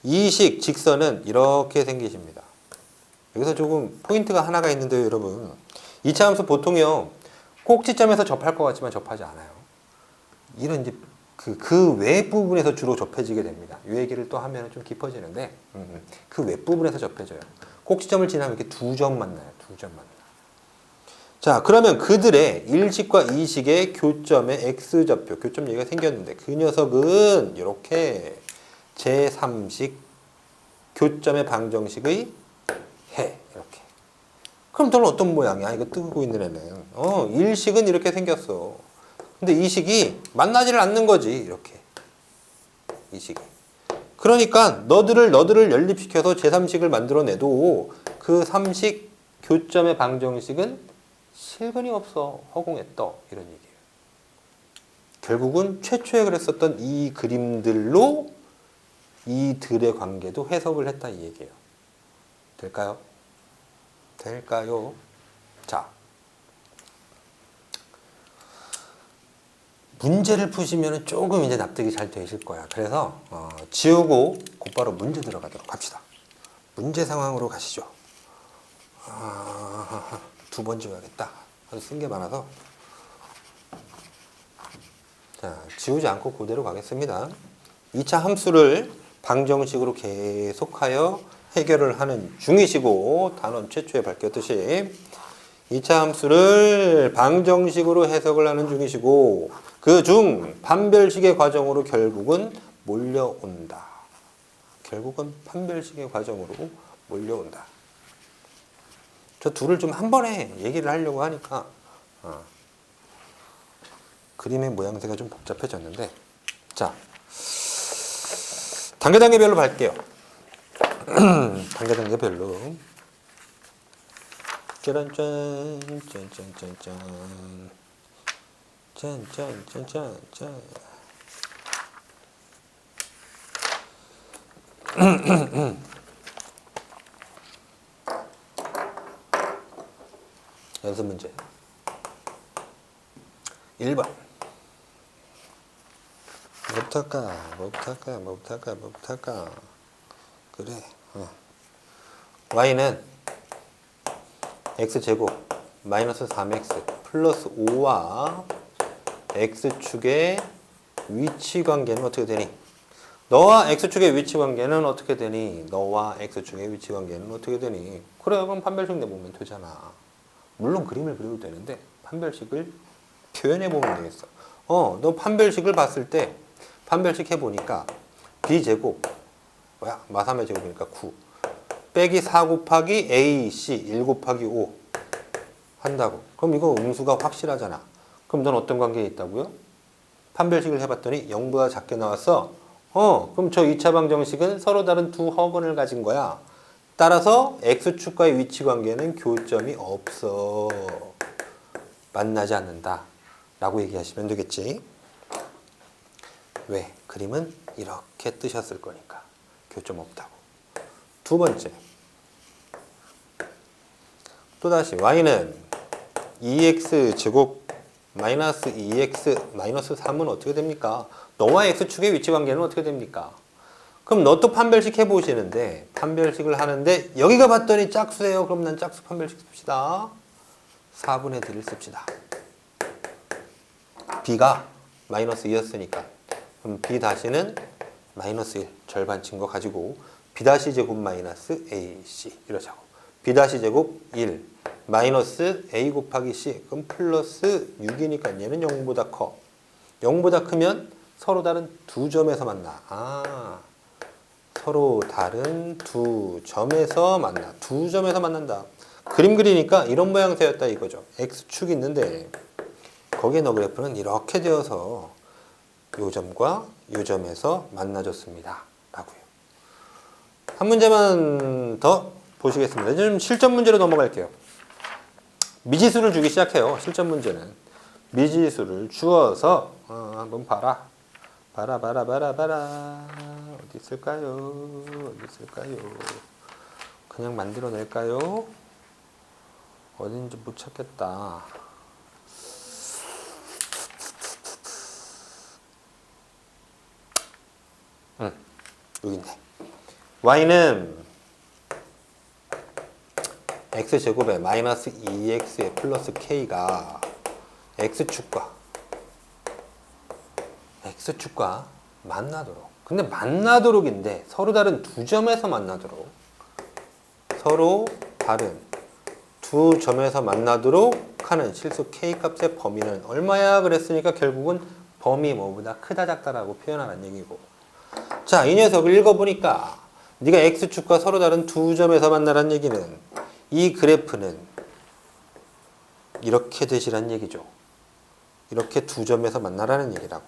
2식 직선은 이렇게 생기십니다. 여기서 조금 포인트가 하나가 있는데요, 여러분. 2차 함수 보통요, 꼭지점에서 접할 것 같지만 접하지 않아요. 이런 이제 그 윗부분에서 주로 접해지게 됩니다. 이 얘기를 또 하면 좀 깊어지는데, 그 윗부분에서 접해져요. 꼭지점을 지나면 이렇게 두 점 만나요. 두 점 만나요. 자, 그러면 그들의 1식과 2식의 교점의 x좌표, 교점 얘기가 생겼는데, 그 녀석은 이렇게 제3식 교점의 방정식의 해. 이렇게. 그럼 너는 어떤 모양이야? 이거 뜨고 있는 애는. 1식은 이렇게 생겼어. 근데 2식이 만나지를 않는 거지. 이렇게. 2식이. 그러니까 너들을 연립시켜서 제3식을 만들어내도 그 3식 교점의 방정식은 실근이 없어. 허공에 떠. 이런 얘기예요. 결국은 최초에 그랬었던 이 그림들로 이들의 관계도 해석을 했다 이 얘기예요. 될까요? 될까요? 자, 문제를 푸시면 조금 이제 납득이 잘 되실 거야. 그래서 지우고 곧바로 문제 들어가도록 합시다. 문제 상황으로 가시죠. 두 번 지워야겠다. 아주 쓴 게 많아서. 자, 지우지 않고 그대로 가겠습니다. 2차 함수를 방정식으로 계속하여 해결을 하는 중이시고, 단원 최초에 밝혔듯이 2차 함수를 방정식으로 해석을 하는 중이시고, 그 중 판별식의 과정으로 결국은 몰려온다. 결국은 판별식의 과정으로 몰려온다. 저 둘을 좀 한 번에 얘기를 하려고 하니까 그림의 모양새가 좀 복잡해졌는데, 자, 단계별로 갈게요. 단계별로. 짜란짠, 짠짠짠짠, 짠짠짠짠짠. 연습 문제 1번. 뭐부터 할까? 그래. y는 x제곱 마이너스 3x 플러스 5와 x축의 위치 관계는 어떻게 되니? 너와 x축의 위치 관계는 어떻게 되니? 그래, 그럼 판별식 내보면 되잖아. 물론 그림을 그려도 되는데 판별식을 표현해보면 되겠어. 너 판별식을 봤을 때 판별식 해보니까 b제곱 뭐야? 마3의 제곱이니까 9 빼기 4 곱하기 ac 1 곱하기 5 한다고. 그럼 이거 음수가 확실하잖아. 그럼 넌 어떤 관계에 있다고요? 판별식을 해봤더니 0보다 작게 나왔어. 그럼 저 2차 방정식은 서로 다른 두 허근을 가진 거야. 따라서 x축과의 위치 관계는 교점이 없어. 만나지 않는다 라고 얘기하시면 되겠지. 왜? 그림은 이렇게 뜨셨을 거니까. 교점 없다고. 두 번째, 또다시 y는 2x제곱 마이너스 2x 마이너스 3은 어떻게 됩니까? 너와 x축의 위치 관계는 어떻게 됩니까? 그럼 너 또 판별식 해보시는데, 판별식을 하는데 여기가 봤더니 짝수예요. 그럼 난 짝수 판별식 씁시다. 4분의 1을 씁시다. b가 마이너스 2였으니까 그럼 b 다시는 마이너스 1 절반 친 거 가지고 b 다시 제곱 마이너스 ac 이러자고. b 다시 제곱 1 마이너스 a 곱하기 c 그럼 플러스 6이니까 얘는 0보다 커. 0보다 크면 서로 다른 두 점에서 만나. 서로 다른 두 점에서 만나. 두 점에서 만난다. 그림 그리니까 이런 모양새였다 이거죠. x축이 있는데 거기에 너 그래프는 이렇게 되어서 요 점과 요 점에서 만나줬습니다. 라고요. 한 문제만 더 보시겠습니다. 지금 실전 문제로 넘어갈게요. 미지수를 주기 시작해요. 실전 문제는. 미지수를 주어서 한번 봐라. 봐라. 어디 있을까요? 그냥 만들어낼까요? 어딘지 못 찾겠다. 여기 있네. y는 x제곱에 마이너스 2x에 플러스 k가 x축과 만나도록. 근데 만나도록인데 서로 다른 두 점에서 만나도록. 하는 실수 k 값의 범위는 얼마야 그랬으니까 결국은 범위 뭐보다 크다 작다라고 표현하라는 얘기고. 자, 이 녀석을 읽어보니까 네가 x축과 서로 다른 두 점에서 만나라는 얘기는 이 그래프는 이렇게 되시란 얘기죠. 이렇게 두 점에서 만나라는 얘기라고.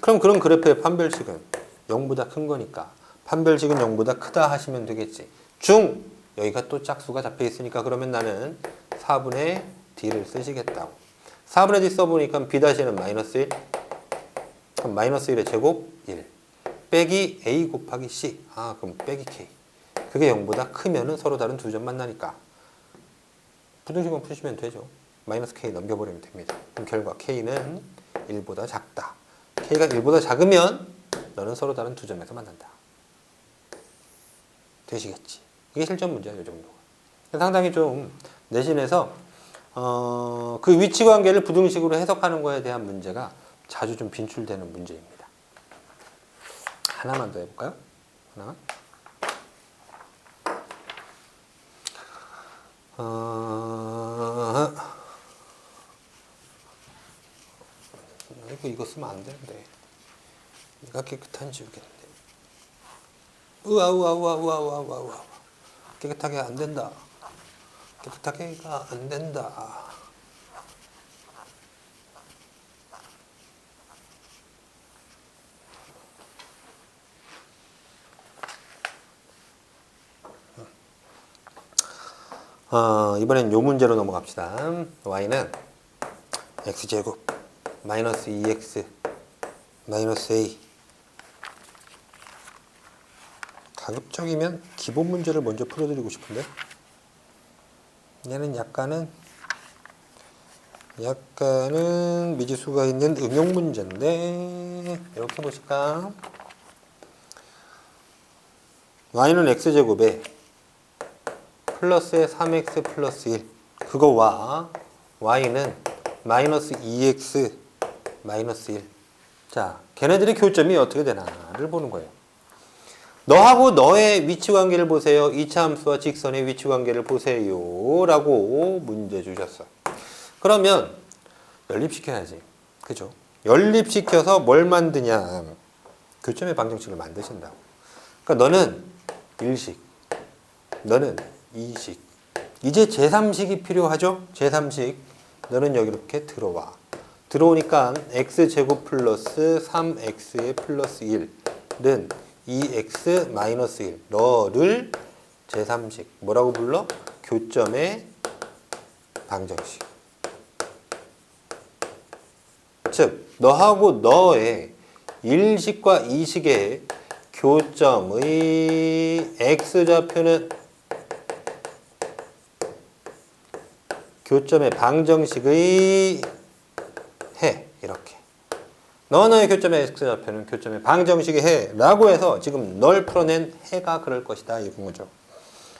그럼 그런 그래프의 판별식은 0보다 큰 거니까 판별식은 0보다 크다 하시면 되겠지. 여기가 또 짝수가 잡혀 있으니까 그러면 나는 4분의 d를 쓰시겠다고. 4분의 d 써보니까 b-는 마이너스 1. 그럼 마이너스 1의 제곱 1. 빼기 a 곱하기 c. 그럼 빼기 k. 그게 0보다 크면은 서로 다른 두 점 만나니까 부등식만 푸시면 되죠. 마이너스 k 넘겨버리면 됩니다. 그럼 결과 k는 1보다 작다. k가 1보다 작으면 너는 서로 다른 두 점에서 만난다. 되시겠지. 이게 실전 문제야, 이 정도가. 상당히 좀 내신에서 그 위치 관계를 부등식으로 해석하는 거에 대한 문제가 자주 좀 빈출되는 문제입니다. 하나만 더 해볼까요? 하나. 이거 쓰면 안 되는데. 얘가 깨끗한 지우겠는데. 우와. 깨끗하게 안 된다. 깨끗하게가 안 된다. 이번엔 요 문제로 넘어갑시다. y는 x제곱 마이너스 2x 마이너스 a. 가급적이면 기본 문제를 먼저 풀어드리고 싶은데 얘는 약간은 미지수가 있는 응용 문제인데 이렇게 보실까? y는 x제곱에 플러스에 3x 플러스 1 그거와 y는 마이너스 2x 마이너스 1. 자, 걔네들의 교점이 어떻게 되나를 보는 거예요. 너하고 너의 위치 관계를 보세요. 2차 함수와 직선의 위치 관계를 보세요. 라고 문제 주셨어. 그러면 연립시켜야지. 그죠? 연립시켜서 뭘 만드냐. 교점의 방정식을 만드신다고. 그러니까 너는 1식, 너는 2식. 이제 제3식이 필요하죠? 제3식. 너는 여기 이렇게 들어와. 들어오니까 x제곱 플러스 3x의 플러스 1은 2x 마이너스 1. 너를 제3식. 뭐라고 불러? 교점의 방정식. 즉, 너하고 너의 1식과 2식의 교점의 x좌표는 교점의 방정식의 해. 이렇게. 너의 교점의 x좌표는 교점의 방정식의 해. 라고 해서 지금 널 풀어낸 해가 그럴 것이다. 이건 거죠.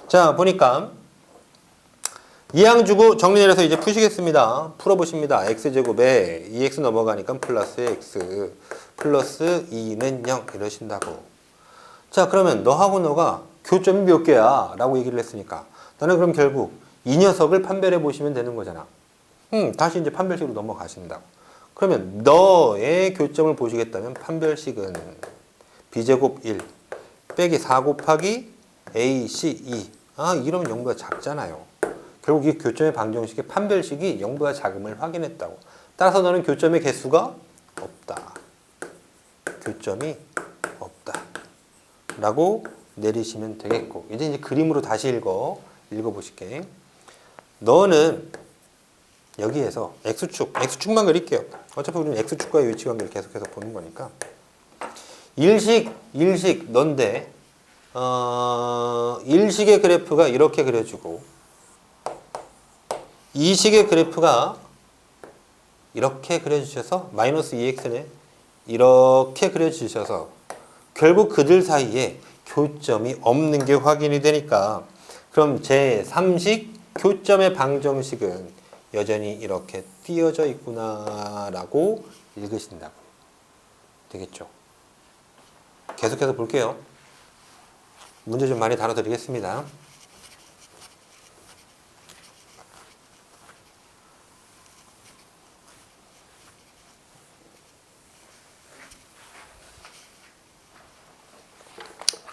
자, 보니까 이항 주고 정리 내려서 이제 푸시겠습니다. 풀어보십니다. x제곱에 2x 넘어가니까 플러스 x 플러스 2는 0 이러신다고. 자, 그러면 너하고 너가 교점이 몇 개야? 라고 얘기를 했으니까 나는 그럼 결국 이 녀석을 판별해 보시면 되는 거잖아. 다시 이제 판별식으로 넘어가신다고. 그러면 너의 교점을 보시겠다면 판별식은 b제곱 1 빼기 4 곱하기 ac 2. 이러면 0보다 작잖아요. 결국 이 교점의 방정식의 판별식이 0보다 작음을 확인했다고. 따라서 너는 교점의 개수가 없다. 교점이 없다. 라고 내리시면 되겠고. 이제 그림으로 다시 읽어보실게. 너는 여기에서 X축만 그릴게요. 어차피 우리는 X축과의 위치관계를 계속해서 보는 거니까. 일식 넌데 일식의 그래프가 이렇게 그려지고 이식의 그래프가 이렇게 그려주셔서 마이너스 2x는 이렇게 그려주셔서 결국 그들 사이에 교점이 없는 게 확인이 되니까 그럼 제3식 교점의 방정식은 여전히 이렇게 띄어져 있구나 라고 읽으신다고 되겠죠. 계속해서 볼게요. 문제 좀 많이 다뤄드리겠습니다.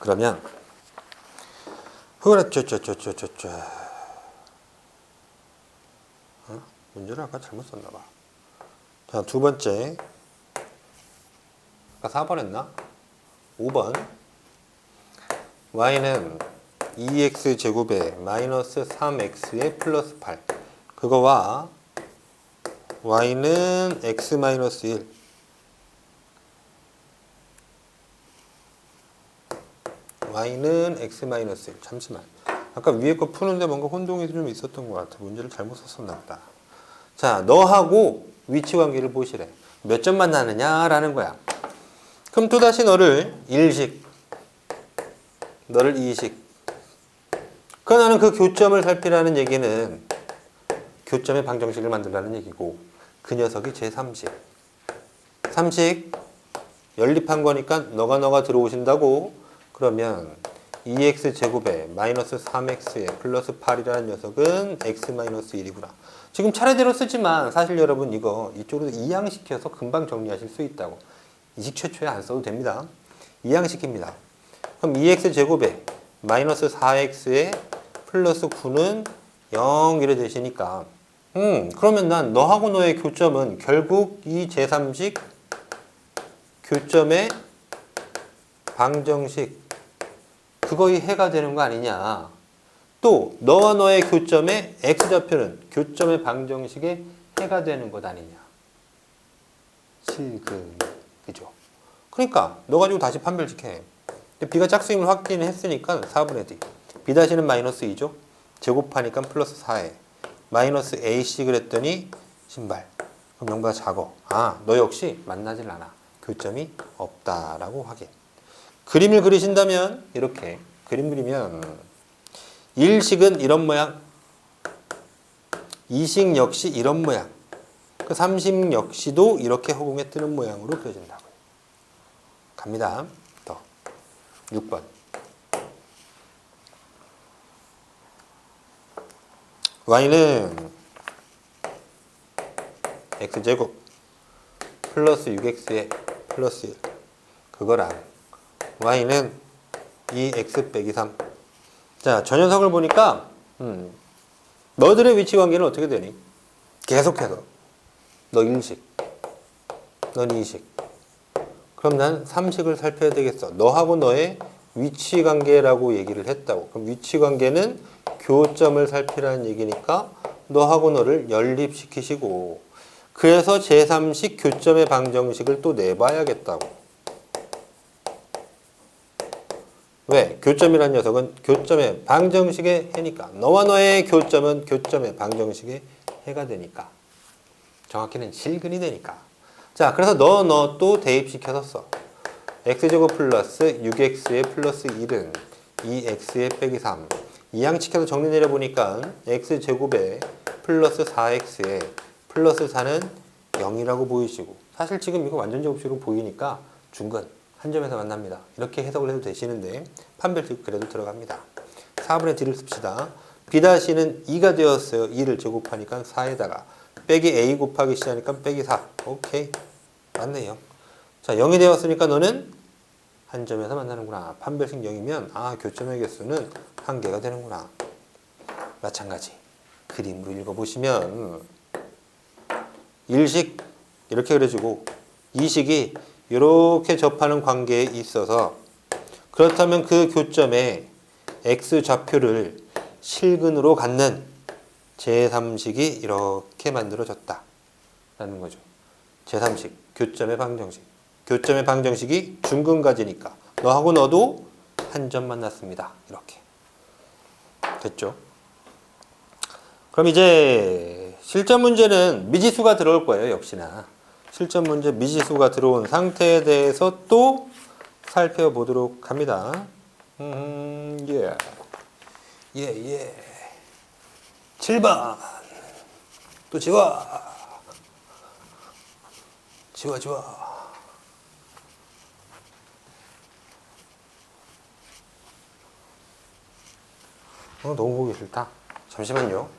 그러면 문제를 아까 잘못 썼나 봐. 자, 두 번째. 아까 4번 했나? 5번. y는 2x 제곱에 마이너스 3x에 플러스 8. 그거와 y는 x 마이너스 1. y는 x 마이너스 1. 잠시만. 아까 위에 거 푸는데 뭔가 혼동이 좀 있었던 것 같아. 문제를 잘못 썼었나 보다. 자, 너하고 위치 관계를 보시래. 몇 점만 나느냐라는 거야. 그럼 또다시 너를 1식, 너를 2식. 그럼 나는 그 교점을 살피라는 얘기는 교점의 방정식을 만들라는 얘기고 그 녀석이 제3식. 3식 연립한 거니까 너가 들어오신다고 그러면 2x 제곱에 마이너스 3x에 플러스 8이라는 녀석은 x 마이너스 1이구나. 지금 차례대로 쓰지만 사실 여러분 이거 이쪽으로 이항시켜서 금방 정리하실 수 있다고. 이식 최초에 안 써도 됩니다. 이항시킵니다. 그럼 2x 제곱에 마이너스 4x에 플러스 9는 0 이래 되시니까 그러면 난 너하고 너의 교점은 결국 이 제3식 교점의 방정식 그거의 해가 되는 거 아니냐. 또 너와 너의 교점의 x좌표는 교점의 방정식의 해가 되는 것 아니냐. 실근. 그죠? 그러니까 너 가지고 다시 판별식해. b가 짝수임을 확인했으니까 4분의 d. b-는 마이너스 2죠. 제곱하니까 플러스 4에 마이너스 ac 그랬더니 신발. 그럼 0보다 작어. 아, 너 역시 만나질 않아. 교점이 없다라고 확인. 그림을 그리신다면 이렇게 그림 그리면 1식은 이런 모양, 2식 역시 이런 모양, 그 3식 역시도 이렇게 허공에 뜨는 모양으로 그려진다고요. 갑니다. 더 6번. y는 x제곱 플러스 6x에 플러스 1 그거랑 y는 2x 빼기 3. 자, 저 녀석을 보니까 너들의 위치 관계는 어떻게 되니? 계속해서 너 1식, 넌 2식. 그럼 난 3식을 살펴야 되겠어. 너하고 너의 위치 관계라고 얘기를 했다고. 그럼 위치 관계는 교점을 살피라는 얘기니까 너하고 너를 연립시키시고 그래서 제3식 교점의 방정식을 또 내봐야겠다고. 왜? 교점이라는 녀석은 교점의 방정식의 해니까. 너와 너의 교점은 교점의 방정식의 해가 되니까. 정확히는 실근이 되니까. 자, 그래서 너 또 대입시켜서 써. x제곱 플러스 6x의 플러스 1은 2x의 빼기 3. 이항시켜서 정리 내려보니까 x제곱에 플러스 4x에 플러스 4는 0이라고 보이시고 사실 지금 이거 완전 제곱식으로 보이니까 중근. 한 점에서 만납니다. 이렇게 해석을 해도 되시는데 판별식 그래도 들어갑니다. 4분의 d를 씁시다. b-는 2가 되었어요. 2를 제곱하니까 4에다가 빼기 a 곱하기 c 하니까 빼기 4. 오케이. 맞네요. 자, 0이 되었으니까 너는 한 점에서 만나는구나. 판별식 0이면 아, 교점의 개수는 한 개가 되는구나. 마찬가지. 그림으로 읽어보시면 1식 이렇게 그려지고 2식이 이렇게 접하는 관계에 있어서 그렇다면 그 교점에 x 좌표를 실근으로 갖는 제3식이 이렇게 만들어졌다 라는 거죠. 제3식, 교점의 방정식. 교점의 방정식이 중근가지니까 너하고 너도 한 점 만났습니다. 이렇게 됐죠. 그럼 이제 실전 문제는 미지수가 들어올 거예요. 역시나 실전 문제 미지수가 들어온 상태에 대해서 또 살펴보도록 합니다. 예. 예. 7번. 또 지워. 지워. 너무 보기 싫다. 잠시만요.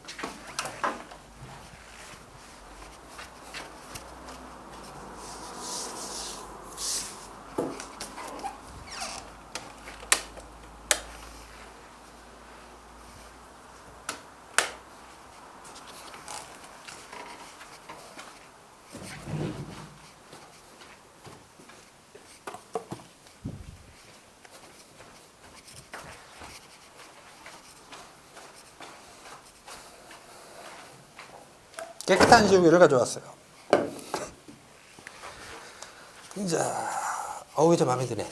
깨끗한 지우개를 가져왔어요. 자, 이제 마음에 드네.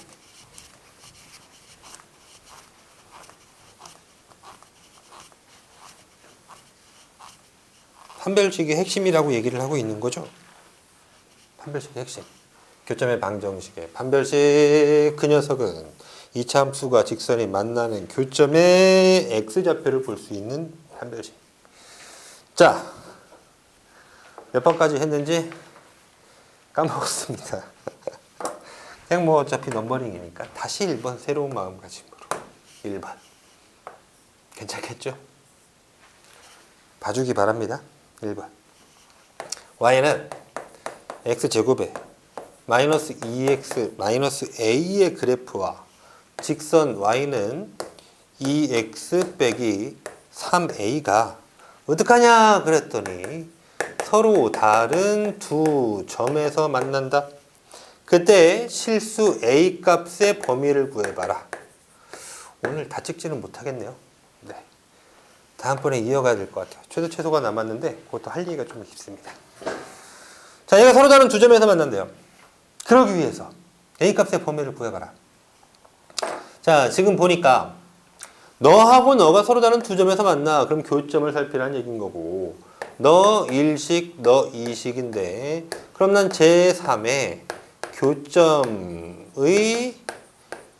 판별식의 핵심이라고 얘기를 하고 있는 거죠. 판별식의 핵심. 교점의 방정식의 판별식 그 녀석은 이차 함수가 직선이 만나는 교점의 x좌표를 볼 수 있는 판별식. 자, 몇 번까지 했는지 까먹었습니다. 그냥 뭐 어차피 넘버링이니까 다시 1번 새로운 마음가짐으로 1번 괜찮겠죠? 봐주기 바랍니다. 1번 y는 x제곱에 마이너스 2x 마이너스 a의 그래프와 직선 y는 2x 빼기 3a가 어떡하냐 그랬더니 서로 다른 두 점에서 만난다. 그때 실수 a 값의 범위를 구해봐라. 오늘 다 찍지는 못하겠네요. 네. 다음번에 이어가야 될 것 같아요. 최소가 남았는데 그것도 할 얘기가 좀 깊습니다. 자, 얘가 서로 다른 두 점에서 만난대요. 그러기 위해서 a 값의 범위를 구해봐라. 자, 지금 보니까 너하고 너가 서로 다른 두 점에서 만나. 그럼 교점을 살피라는 얘기인 거고 너 1식, 너 2식인데 그럼 난 제3의 교점의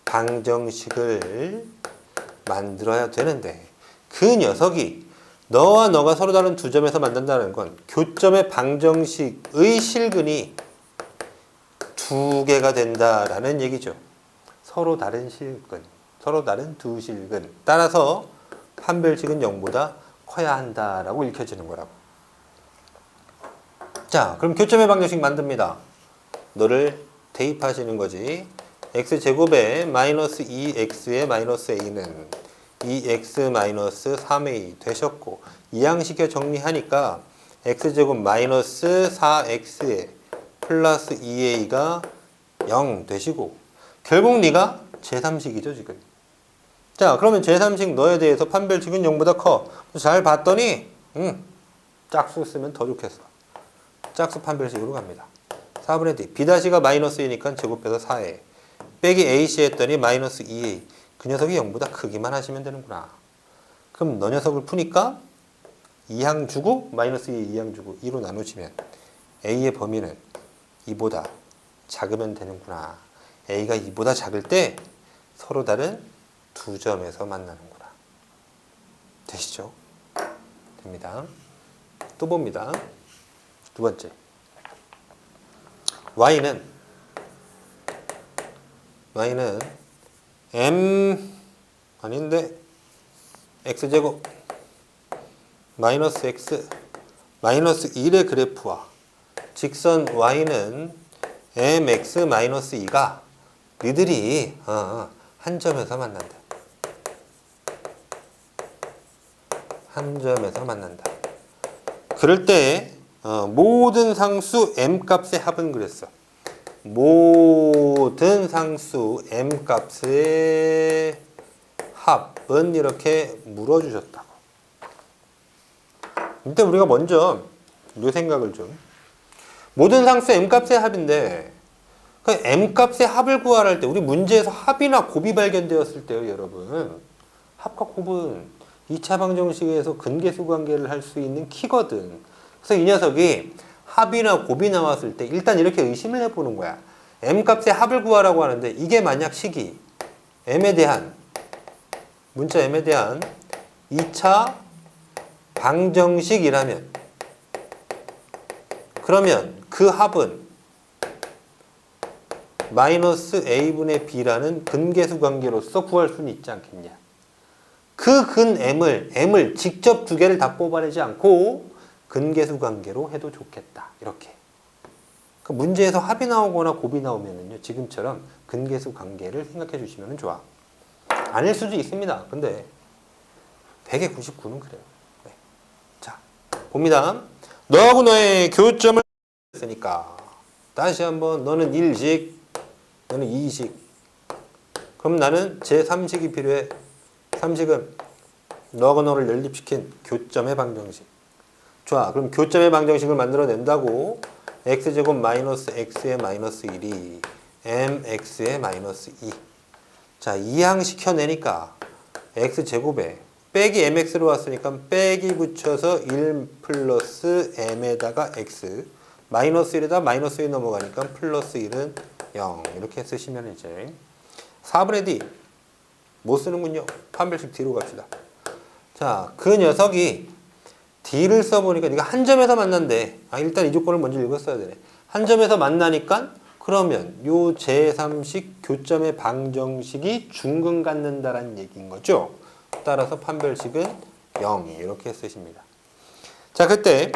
방정식을 만들어야 되는데 그 녀석이 너와 너가 서로 다른 두 점에서 만난다는 건 교점의 방정식의 실근이 두 개가 된다라는 얘기죠. 서로 다른 실근, 서로 다른 두 실근. 따라서 판별식은 0보다 커야 한다라고 읽혀지는 거라고. 자, 그럼 교점의 방정식 만듭니다. 너를 대입하시는 거지. x제곱에 마이너스 2x의 마이너스 a는 2x 마이너스 3a 되셨고 이항시켜 정리하니까 x제곱 마이너스 4x에 플러스 2a가 0 되시고 결국 네가 제3식이죠 지금. 자, 그러면 제3식 너에 대해서 판별식은 0보다 커. 잘 봤더니 짝수 쓰면 더 좋겠어. 짝수 판별식으로 갑니다. 4분의 d b'가 마이너스 2니까 제곱해서 4a 빼기 ac 했더니 마이너스 2a. 그 녀석이 0보다 크기만 하시면 되는구나. 그럼 너 녀석을 푸니까 2항 주고 마이너스 2, 2항 주고 2로 나누시면 a의 범위는 2보다 작으면 되는구나. a가 2보다 작을 때 서로 다른 두 점에서 만나는구나. 되시죠? 됩니다. 또 봅니다. 두 번째. y는 m 아닌데 x제곱 마이너스 x 마이너스 1의 그래프와 직선 y는 mx 마이너스 2가 니들이 한 점에서 만난다. 한 점에서 만난다. 그럴 때 모든 상수 m 값의 합은 그랬어. 모든 상수 m 값의 합은 이렇게 물어주셨다고. 일단 우리가 먼저 요 생각을 좀. 모든 상수 m값의 합인데 그 m값의 합을 구하라 할 때 우리 문제에서 합이나 곱이 발견되었을 때요, 여러분. 합과 곱은 2차 방정식에서 근계수 관계를 할 수 있는 키거든. 그래서 이 녀석이 합이나 곱이 나왔을 때 일단 이렇게 의심을 해보는 거야. m값의 합을 구하라고 하는데 이게 만약 식이 m에 대한 문자 m에 대한 2차 방정식이라면 그러면 그 합은 마이너스 a분의 b라는 근계수 관계로서 구할 수는 있지 않겠냐. 그 근 m을 직접 두 개를 다 뽑아내지 않고 근계수 관계로 해도 좋겠다. 이렇게. 그 문제에서 합이 나오거나 곱이 나오면은요, 지금처럼 근계수 관계를 생각해 주시면 좋아. 아닐 수도 있습니다. 근데 100에 99는 그래요. 네. 자, 봅니다. 너하고 너의 교점을 했으니까 다시 한번 너는 1식, 너는 2식. 그럼 나는 제3식이 필요해. 3식은 너하고 너를 연립시킨 교점의 방정식. 좋아. 그럼 교점의 방정식을 만들어낸다고 x제곱 마이너스 x의 마이너스 1이 mx의 마이너스 2. 자, 이항시켜내니까 x제곱에 빼기 mx로 왔으니까 빼기 붙여서 1 플러스 m에다가 x 마이너스 1에다 마이너스 1 넘어가니까 플러스 1은 0 이렇게 쓰시면 이제 4분의 d 못 쓰는군요. 판별식 D로 갑시다. 자, 그 녀석이 D를 써보니까 네가 한 점에서 만난대. 일단 이 조건을 먼저 읽었어야 되네. 한 점에서 만나니까 그러면 요 제3식 교점의 방정식이 중근 갖는다라는 얘기인 거죠. 따라서 판별식은 0 이렇게 쓰십니다. 자, 그때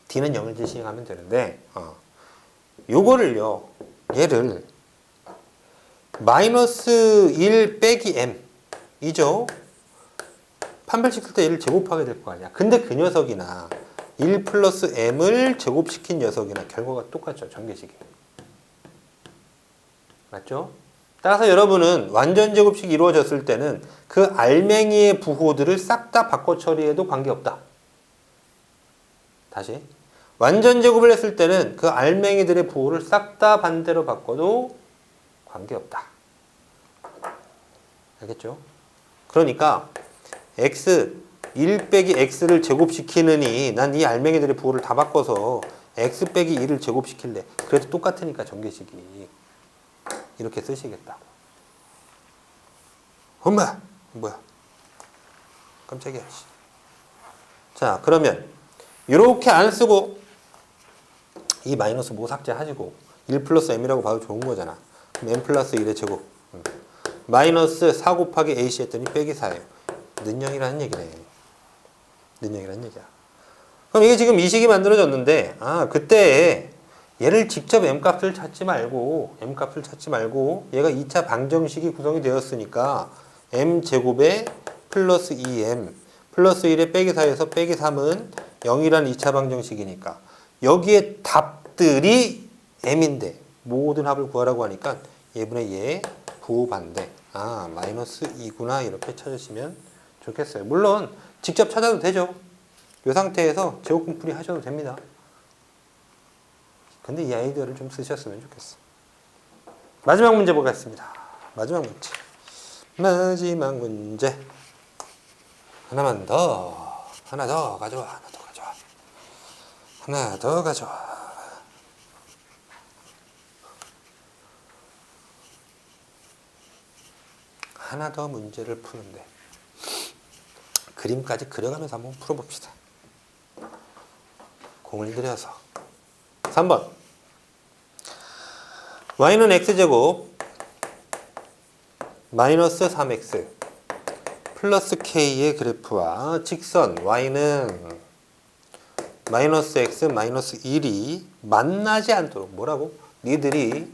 D는 0을 지시하면 되는데 요거를요. 얘를 마이너스 1 빼기 m 이죠. 판별식 쓸 때 얘를 제곱하게 될 거 아니야. 근데 그 녀석이나 1 플러스 m을 제곱시킨 녀석이나 결과가 똑같죠. 전개식이. 맞죠? 따라서 여러분은 완전 제곱식이 이루어졌을 때는 그 알맹이의 부호들을 싹 다 바꿔 처리해도 관계없다. 다시. 완전 제곱을 했을 때는 그 알맹이들의 부호를 싹 다 반대로 바꿔도 관계없다. 알겠죠? 그러니까 x 1 빼기 x를 제곱시키느니 난 이 알맹이들의 부호를 다 바꿔서 x 빼기 1을 제곱시킬래. 그래도 똑같으니까 전개식이. 이렇게 쓰시겠다고. 엄마! 뭐야? 깜짝이야. 자, 그러면 이렇게 안 쓰고 이 마이너스 모 삭제하시고 1 플러스 m이라고 봐도 좋은 거잖아. 그럼 m 플러스 1의 제곱 마이너스 4 곱하기 ac 했더니 빼기 4예요. 는영이라는 얘기네. 는영이라는 얘기야. 그럼 이게 지금 이 식이 만들어졌는데 그때 얘를 직접 m값을 찾지 말고 얘가 2차 방정식이 구성이 되었으니까 m제곱에 플러스 2m 플러스 1에 빼기 4에서 빼기 3은 0이라는 2차 방정식이니까 여기에 답들이 m인데 모든 합을 구하라고 하니까 얘분의 얘 부호 반대. 마이너스 2구나 이렇게 찾으시면 좋겠어요. 물론 직접 찾아도 되죠. 이 상태에서 제곱분풀이 하셔도 됩니다. 근데 이 아이디어를 좀 쓰셨으면 좋겠어. 마지막 문제 보겠습니다. 마지막 문제. 하나만 더. 하나 더 가져와. 하나 더 가져와. 하나 더 문제를 푸는데 그림까지 그려가면서 한번 풀어봅시다. 공을 들여서 3번 y는 x제곱 마이너스 3x 플러스 k의 그래프와 직선 y는 마이너스 x 마이너스 1이 만나지 않도록 뭐라고? 니들이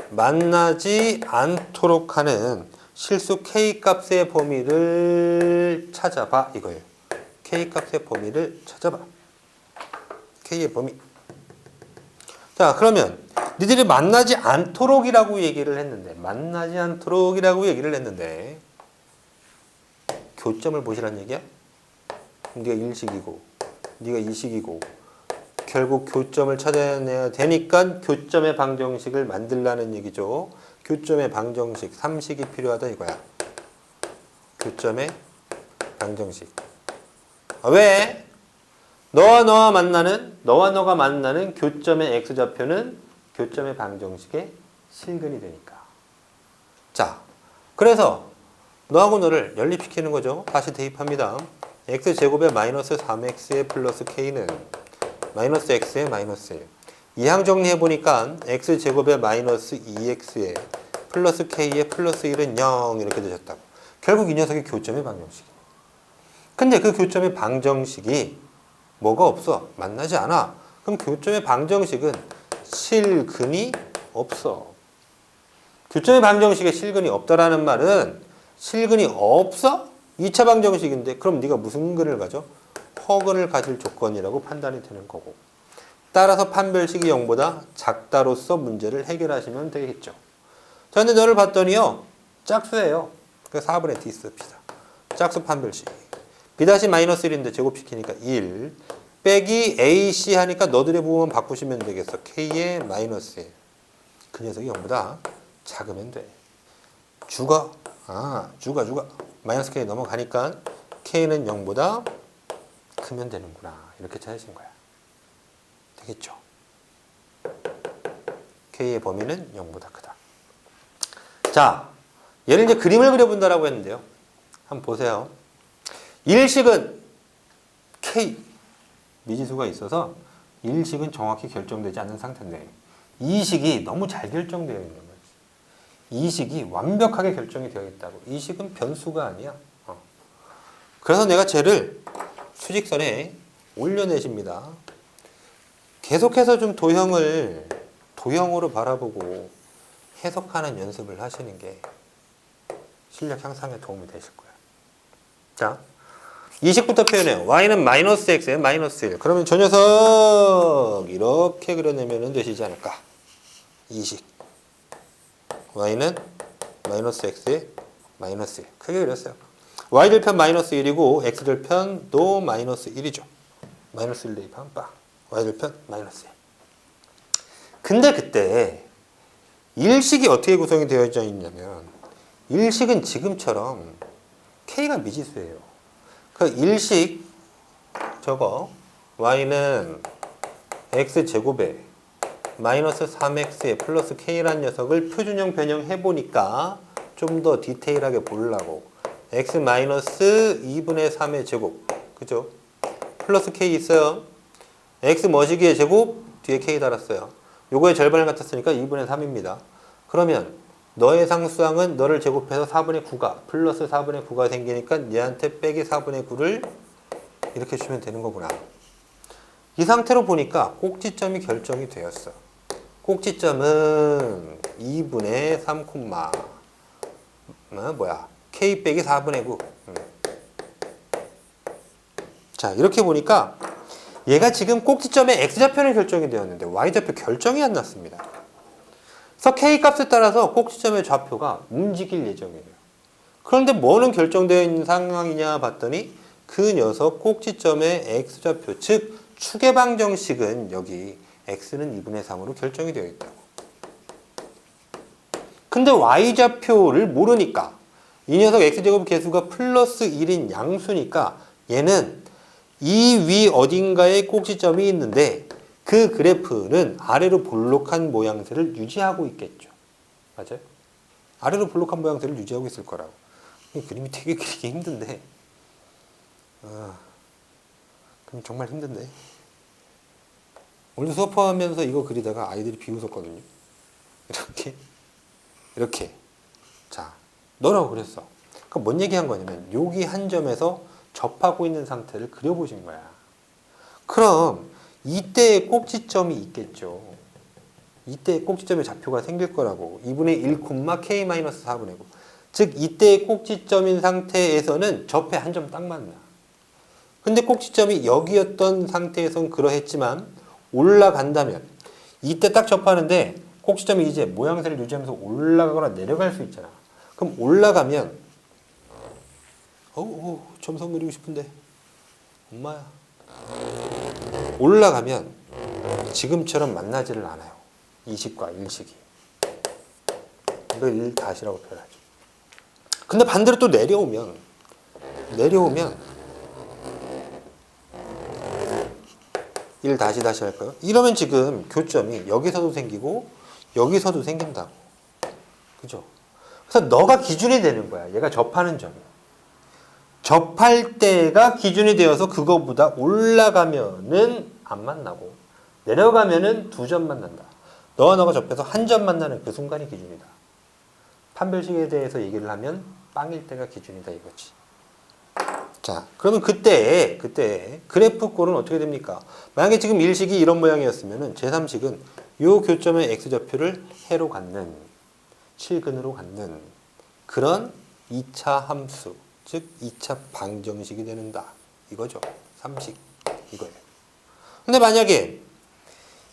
만나지 않도록 하는 실수 k값의 범위를 찾아봐 이거예요. k값의 범위를 찾아봐. k의 범위. 자, 그러면 니들이 만나지 않도록이라고 얘기를 했는데 교점을 보시란 얘기야? 네가 1식이고 네가 2식이고 결국 교점을 찾아내야 되니까 교점의 방정식을 만들라는 얘기죠. 교점의 방정식 3식이 필요하다 이거야. 교점의 방정식. 왜? 너와 너가 만나는 교점의 x좌표는 교점의 방정식의 실근이 되니까. 자, 그래서 너하고 너를 연립시키는 거죠. 다시 대입합니다. x제곱에 마이너스 3x에 플러스 k는 마이너스 x에 마이너스 1. 이항 정리해보니까 x제곱에 마이너스 2x에 플러스 k에 플러스 1은 0 이렇게 되셨다고. 결국 이 녀석이 교점의 방정식이에요. 근데 그 교점의 방정식이 뭐가 없어? 만나지 않아. 그럼 교점의 방정식은 실근이 없어. 교점의 방정식에 실근이 없다라는 말은 실근이 없어? 2차 방정식인데 그럼 네가 무슨 근을 가져? 허근을 가질 조건이라고 판단이 되는 거고. 따라서 판별식이 0보다 작다로서 문제를 해결하시면 되겠죠. 자, 근데 너를 봤더니요. 짝수예요. 그래서 4분의 d 씁시다. 짝수 판별식. b-1인데 제곱시키니까 1 빼기 ac 하니까 너들의 부호만 바꾸시면 되겠어. k의 마이너스 1. 그 녀석이 0보다 작으면 돼. 주가 마이너스 k 넘어가니까 k는 0보다 크면 되는구나. 이렇게 찾으신 거야. 되겠죠? k의 범위는 0보다 크다. 자, 얘를 이제 그림을 그려본다라고 했는데요. 한번 보세요. 일식은 k 미지수가 있어서 일식은 정확히 결정되지 않는 상태인데 이식이 너무 잘 결정되어 있는 거예요. 이식이 완벽하게 결정이 되어 있다고. 이식은 변수가 아니야. 그래서 내가 쟤를 수직선에 올려내십니다. 계속해서 좀 도형으로 바라보고 해석하는 연습을 하시는 게 실력 향상에 도움이 되실 거예요. 자, 이식부터 표현해요. y는 마이너스 x에 마이너스 1. 그러면 저 녀석 이렇게 그려내면 되시지 않을까? 이식. y는 마이너스 x에 마이너스 1. 크게 그렸어요. y절편 마이너스 1이고 x절편도 마이너스 1이죠. 마이너스 1 대입하면 빠. y절편 마이너스 1. 근데 그때 일식이 어떻게 구성이 되어 있냐면 일식은 지금처럼 k가 미지수예요. 그 일식 저거 y는 x제곱에 마이너스 3x에 플러스 k라는 녀석을 표준형 변형해보니까 좀 더 디테일하게 보려고 x 마이너스 2분의 3의 제곱 그죠? 플러스 k 있어요. x 머시기의 제곱 뒤에 k 달았어요. 요거의 절반을 갖췄으니까 2분의 3입니다. 그러면 너의 상수항은 너를 제곱해서 4분의 9가 플러스 4분의 9가 생기니까 얘한테 빼기 4분의 9를 이렇게 주면 되는 거구나. 이 상태로 보니까 꼭지점이 결정이 되었어. 꼭지점은 2분의 3, k 빼기 4분의 9. 자, 이렇게 보니까 얘가 지금 꼭지점의 x좌표는 결정이 되었는데 y좌표 결정이 안 났습니다. 그래서 k 값에 따라서 꼭지점의 좌표가 움직일 예정이에요. 그런데 뭐는 결정되어 있는 상황이냐 봤더니 그 녀석 꼭지점의 x좌표, 즉 축의 방정식은 여기 x는 2분의 3으로 결정이 되어 있다고. 근데 y좌표를 모르니까 이 녀석 x제곱 계수가 플러스 1인 양수니까 얘는 이 위 어딘가에 꼭지점이 있는데 그 그래프는 아래로 볼록한 모양새를 유지하고 있겠죠. 맞아요? 아래로 볼록한 모양새를 유지하고 있을 거라고. 이 그림이 되게 그리기 힘든데 그럼 정말 힘든데 오늘 수업하면서 이거 그리다가 아이들이 비웃었거든요. 이렇게 자, 너라고 그랬어. 그럼 뭔 얘기한 거냐면 여기 한 점에서 접하고 있는 상태를 그려보신 거야. 그럼 이때의 꼭지점이 있겠죠. 이때의 꼭지점의 좌표가 생길 거라고. 2분의 1, k-4분의 9. 즉 이때의 꼭지점인 상태에서는 접해 한 점 딱 맞나. 근데 꼭지점이 여기였던 상태에선 그러했지만 올라간다면 이때 딱 접하는데 꼭지점이 이제 모양새를 유지하면서 올라가거나 내려갈 수 있잖아. 그럼 올라가면 점선 그리고 싶은데 엄마야. 올라가면 지금처럼 만나지를 않아요. 이식과 일식이. 이걸 1-라고 표현하죠. 근데 반대로 또 내려오면 1-다시 할까요? 이러면 지금 교점이 여기서도 생기고 여기서도 생긴다고. 그죠? 그래서 너가 기준이 되는 거야. 얘가 접하는 점이. 접할 때가 기준이 되어서 그거보다 올라가면은 안 만나고 내려가면은 2점 만난다. 너와 너가 접해서 한 점 만나는 그 순간이 기준이다. 판별식에 대해서 얘기를 하면 빵일 때가 기준이다 이거지. 자, 그러면 그때 그래프꼴은 어떻게 됩니까? 만약에 지금 일식이 이런 모양이었으면은 제3식은 요 교점의 x좌표를 해로 갖는 실근으로 갖는 그런 2차 함수, 즉 2차 방정식이 되는다. 이거죠. 3식 이거예요. 근데 만약에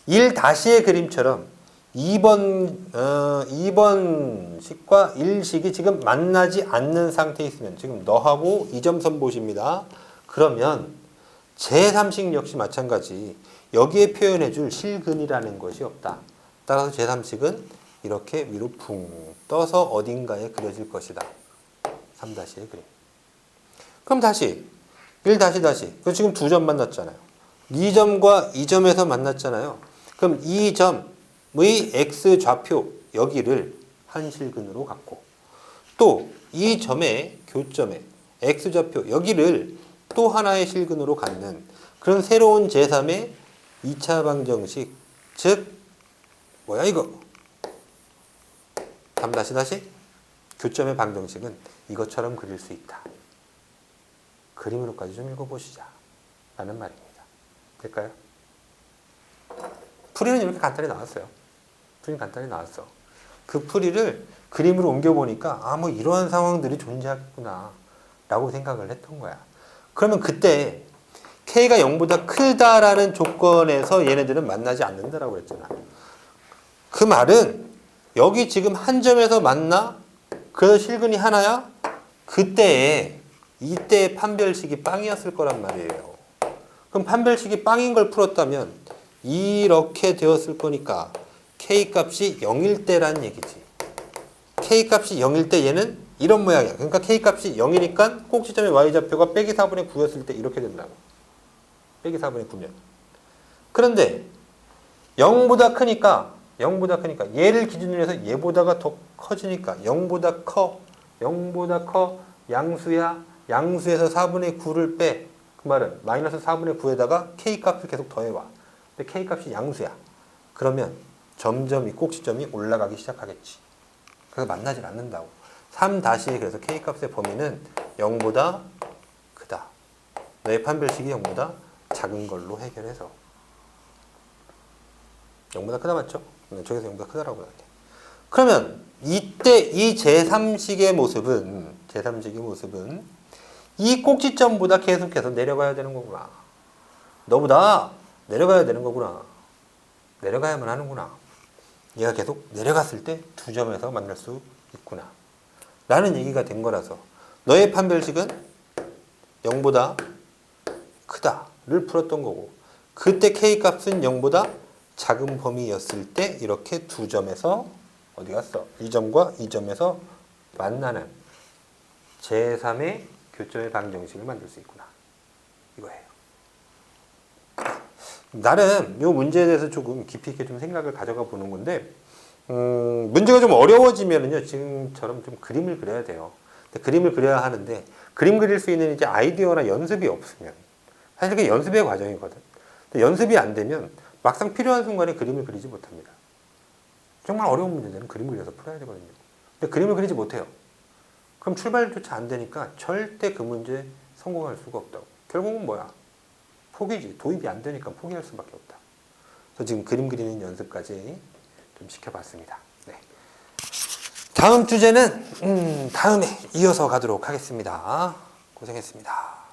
1-의 그림처럼 2번식과 1식이 지금 만나지 않는 상태에 있으면 지금 너하고 이점선 보십니다. 그러면 제3식 역시 마찬가지. 여기에 표현해줄 실근이라는 것이 없다. 따라서 제3식은 이렇게 위로 붕 떠서 어딘가에 그려질 것이다. 3-의 그림. 그럼 다시 1-. 그 지금 2점 만났잖아요. 2점과 2점에서 만났잖아요. 그럼 2점의 x좌표 여기를 한 실근으로 갖고 또 이 점의 교점의 x좌표 여기를 또 하나의 실근으로 갖는 그런 새로운 제3의 2차 방정식, 즉 뭐야 이거 3-. 교점의 방정식은 이것처럼 그릴 수 있다. 그림으로까지 좀 읽어보시자 라는 말입니다. 될까요? 풀이는 이렇게 간단히 나왔어요. 풀이는 간단히 나왔어. 그 풀이를 그림으로 옮겨보니까 뭐 이러한 상황들이 존재하겠구나 라고 생각을 했던 거야. 그러면 그때 K가 0보다 크다라는 조건에서 얘네들은 만나지 않는다라고 그랬잖아. 그 말은 여기 지금 한 점에서 만나? 그래서 실근이 하나야? 이때의 판별식이 빵이었을 거란 말이에요. 그럼 판별식이 빵인 걸 풀었다면 이렇게 되었을 거니까 K값이 0일 때란 얘기지. K값이 0일 때 얘는 이런 모양이야. 그러니까 K값이 0이니까 꼭지점의 Y좌표가 빼기 4분의 9였을 때 이렇게 된다고. 빼기 4분의 9면. 그런데 0보다 크니까 얘를 기준으로 해서 얘보다가 더 커지니까 0보다 커 양수야. 양수에서 4분의 9를 빼. 그 말은 마이너스 4분의 9에다가 K값을 계속 더해와. 근데 K값이 양수야. 그러면 점점 이 꼭지점이 올라가기 시작하겠지. 그래서 만나질 않는다고. 3-에 그래서 K값의 범위는 0보다 크다. 너의 판별식이 0보다 작은 걸로 해결해서 0보다 크다 맞죠? 저기서 0보다 크다라고 하는데. 그러면 이때 이 제3식의 모습은 이 꼭지점보다 계속해서 내려가야 되는 거구나. 너보다 내려가야 되는 거구나. 내려가야만 하는구나. 얘가 계속 내려갔을 때 2점에서 만날 수 있구나. 라는 얘기가 된 거라서 너의 판별식은 0보다 크다를 풀었던 거고 그때 K값은 0보다 작은 범위였을 때 이렇게 2점에서 어디 갔어? 2점과 2점에서 만나는 제3의 교점의 방정식을 만들 수 있구나. 이거예요. 나는 이 문제에 대해서 조금 깊이 있게 좀 생각을 가져가 보는 건데 문제가 좀 어려워지면은요 지금처럼 좀 그림을 그려야 돼요. 근데 그림을 그려야 하는데 그림 그릴 수 있는 이제 아이디어나 연습이 없으면 사실 그게 연습의 과정이거든. 근데 연습이 안 되면 막상 필요한 순간에 그림을 그리지 못합니다. 정말 어려운 문제들은 그림 그려서 풀어야 되거든요. 근데 그림을 그리지 못해요. 그럼 출발조차 안 되니까 절대 그 문제에 성공할 수가 없다고. 결국은 뭐야? 포기지. 도입이 안 되니까 포기할 수밖에 없다. 그래서 지금 그림 그리는 연습까지 좀 시켜봤습니다. 네. 다음 주제는 다음에 이어서 가도록 하겠습니다. 고생했습니다.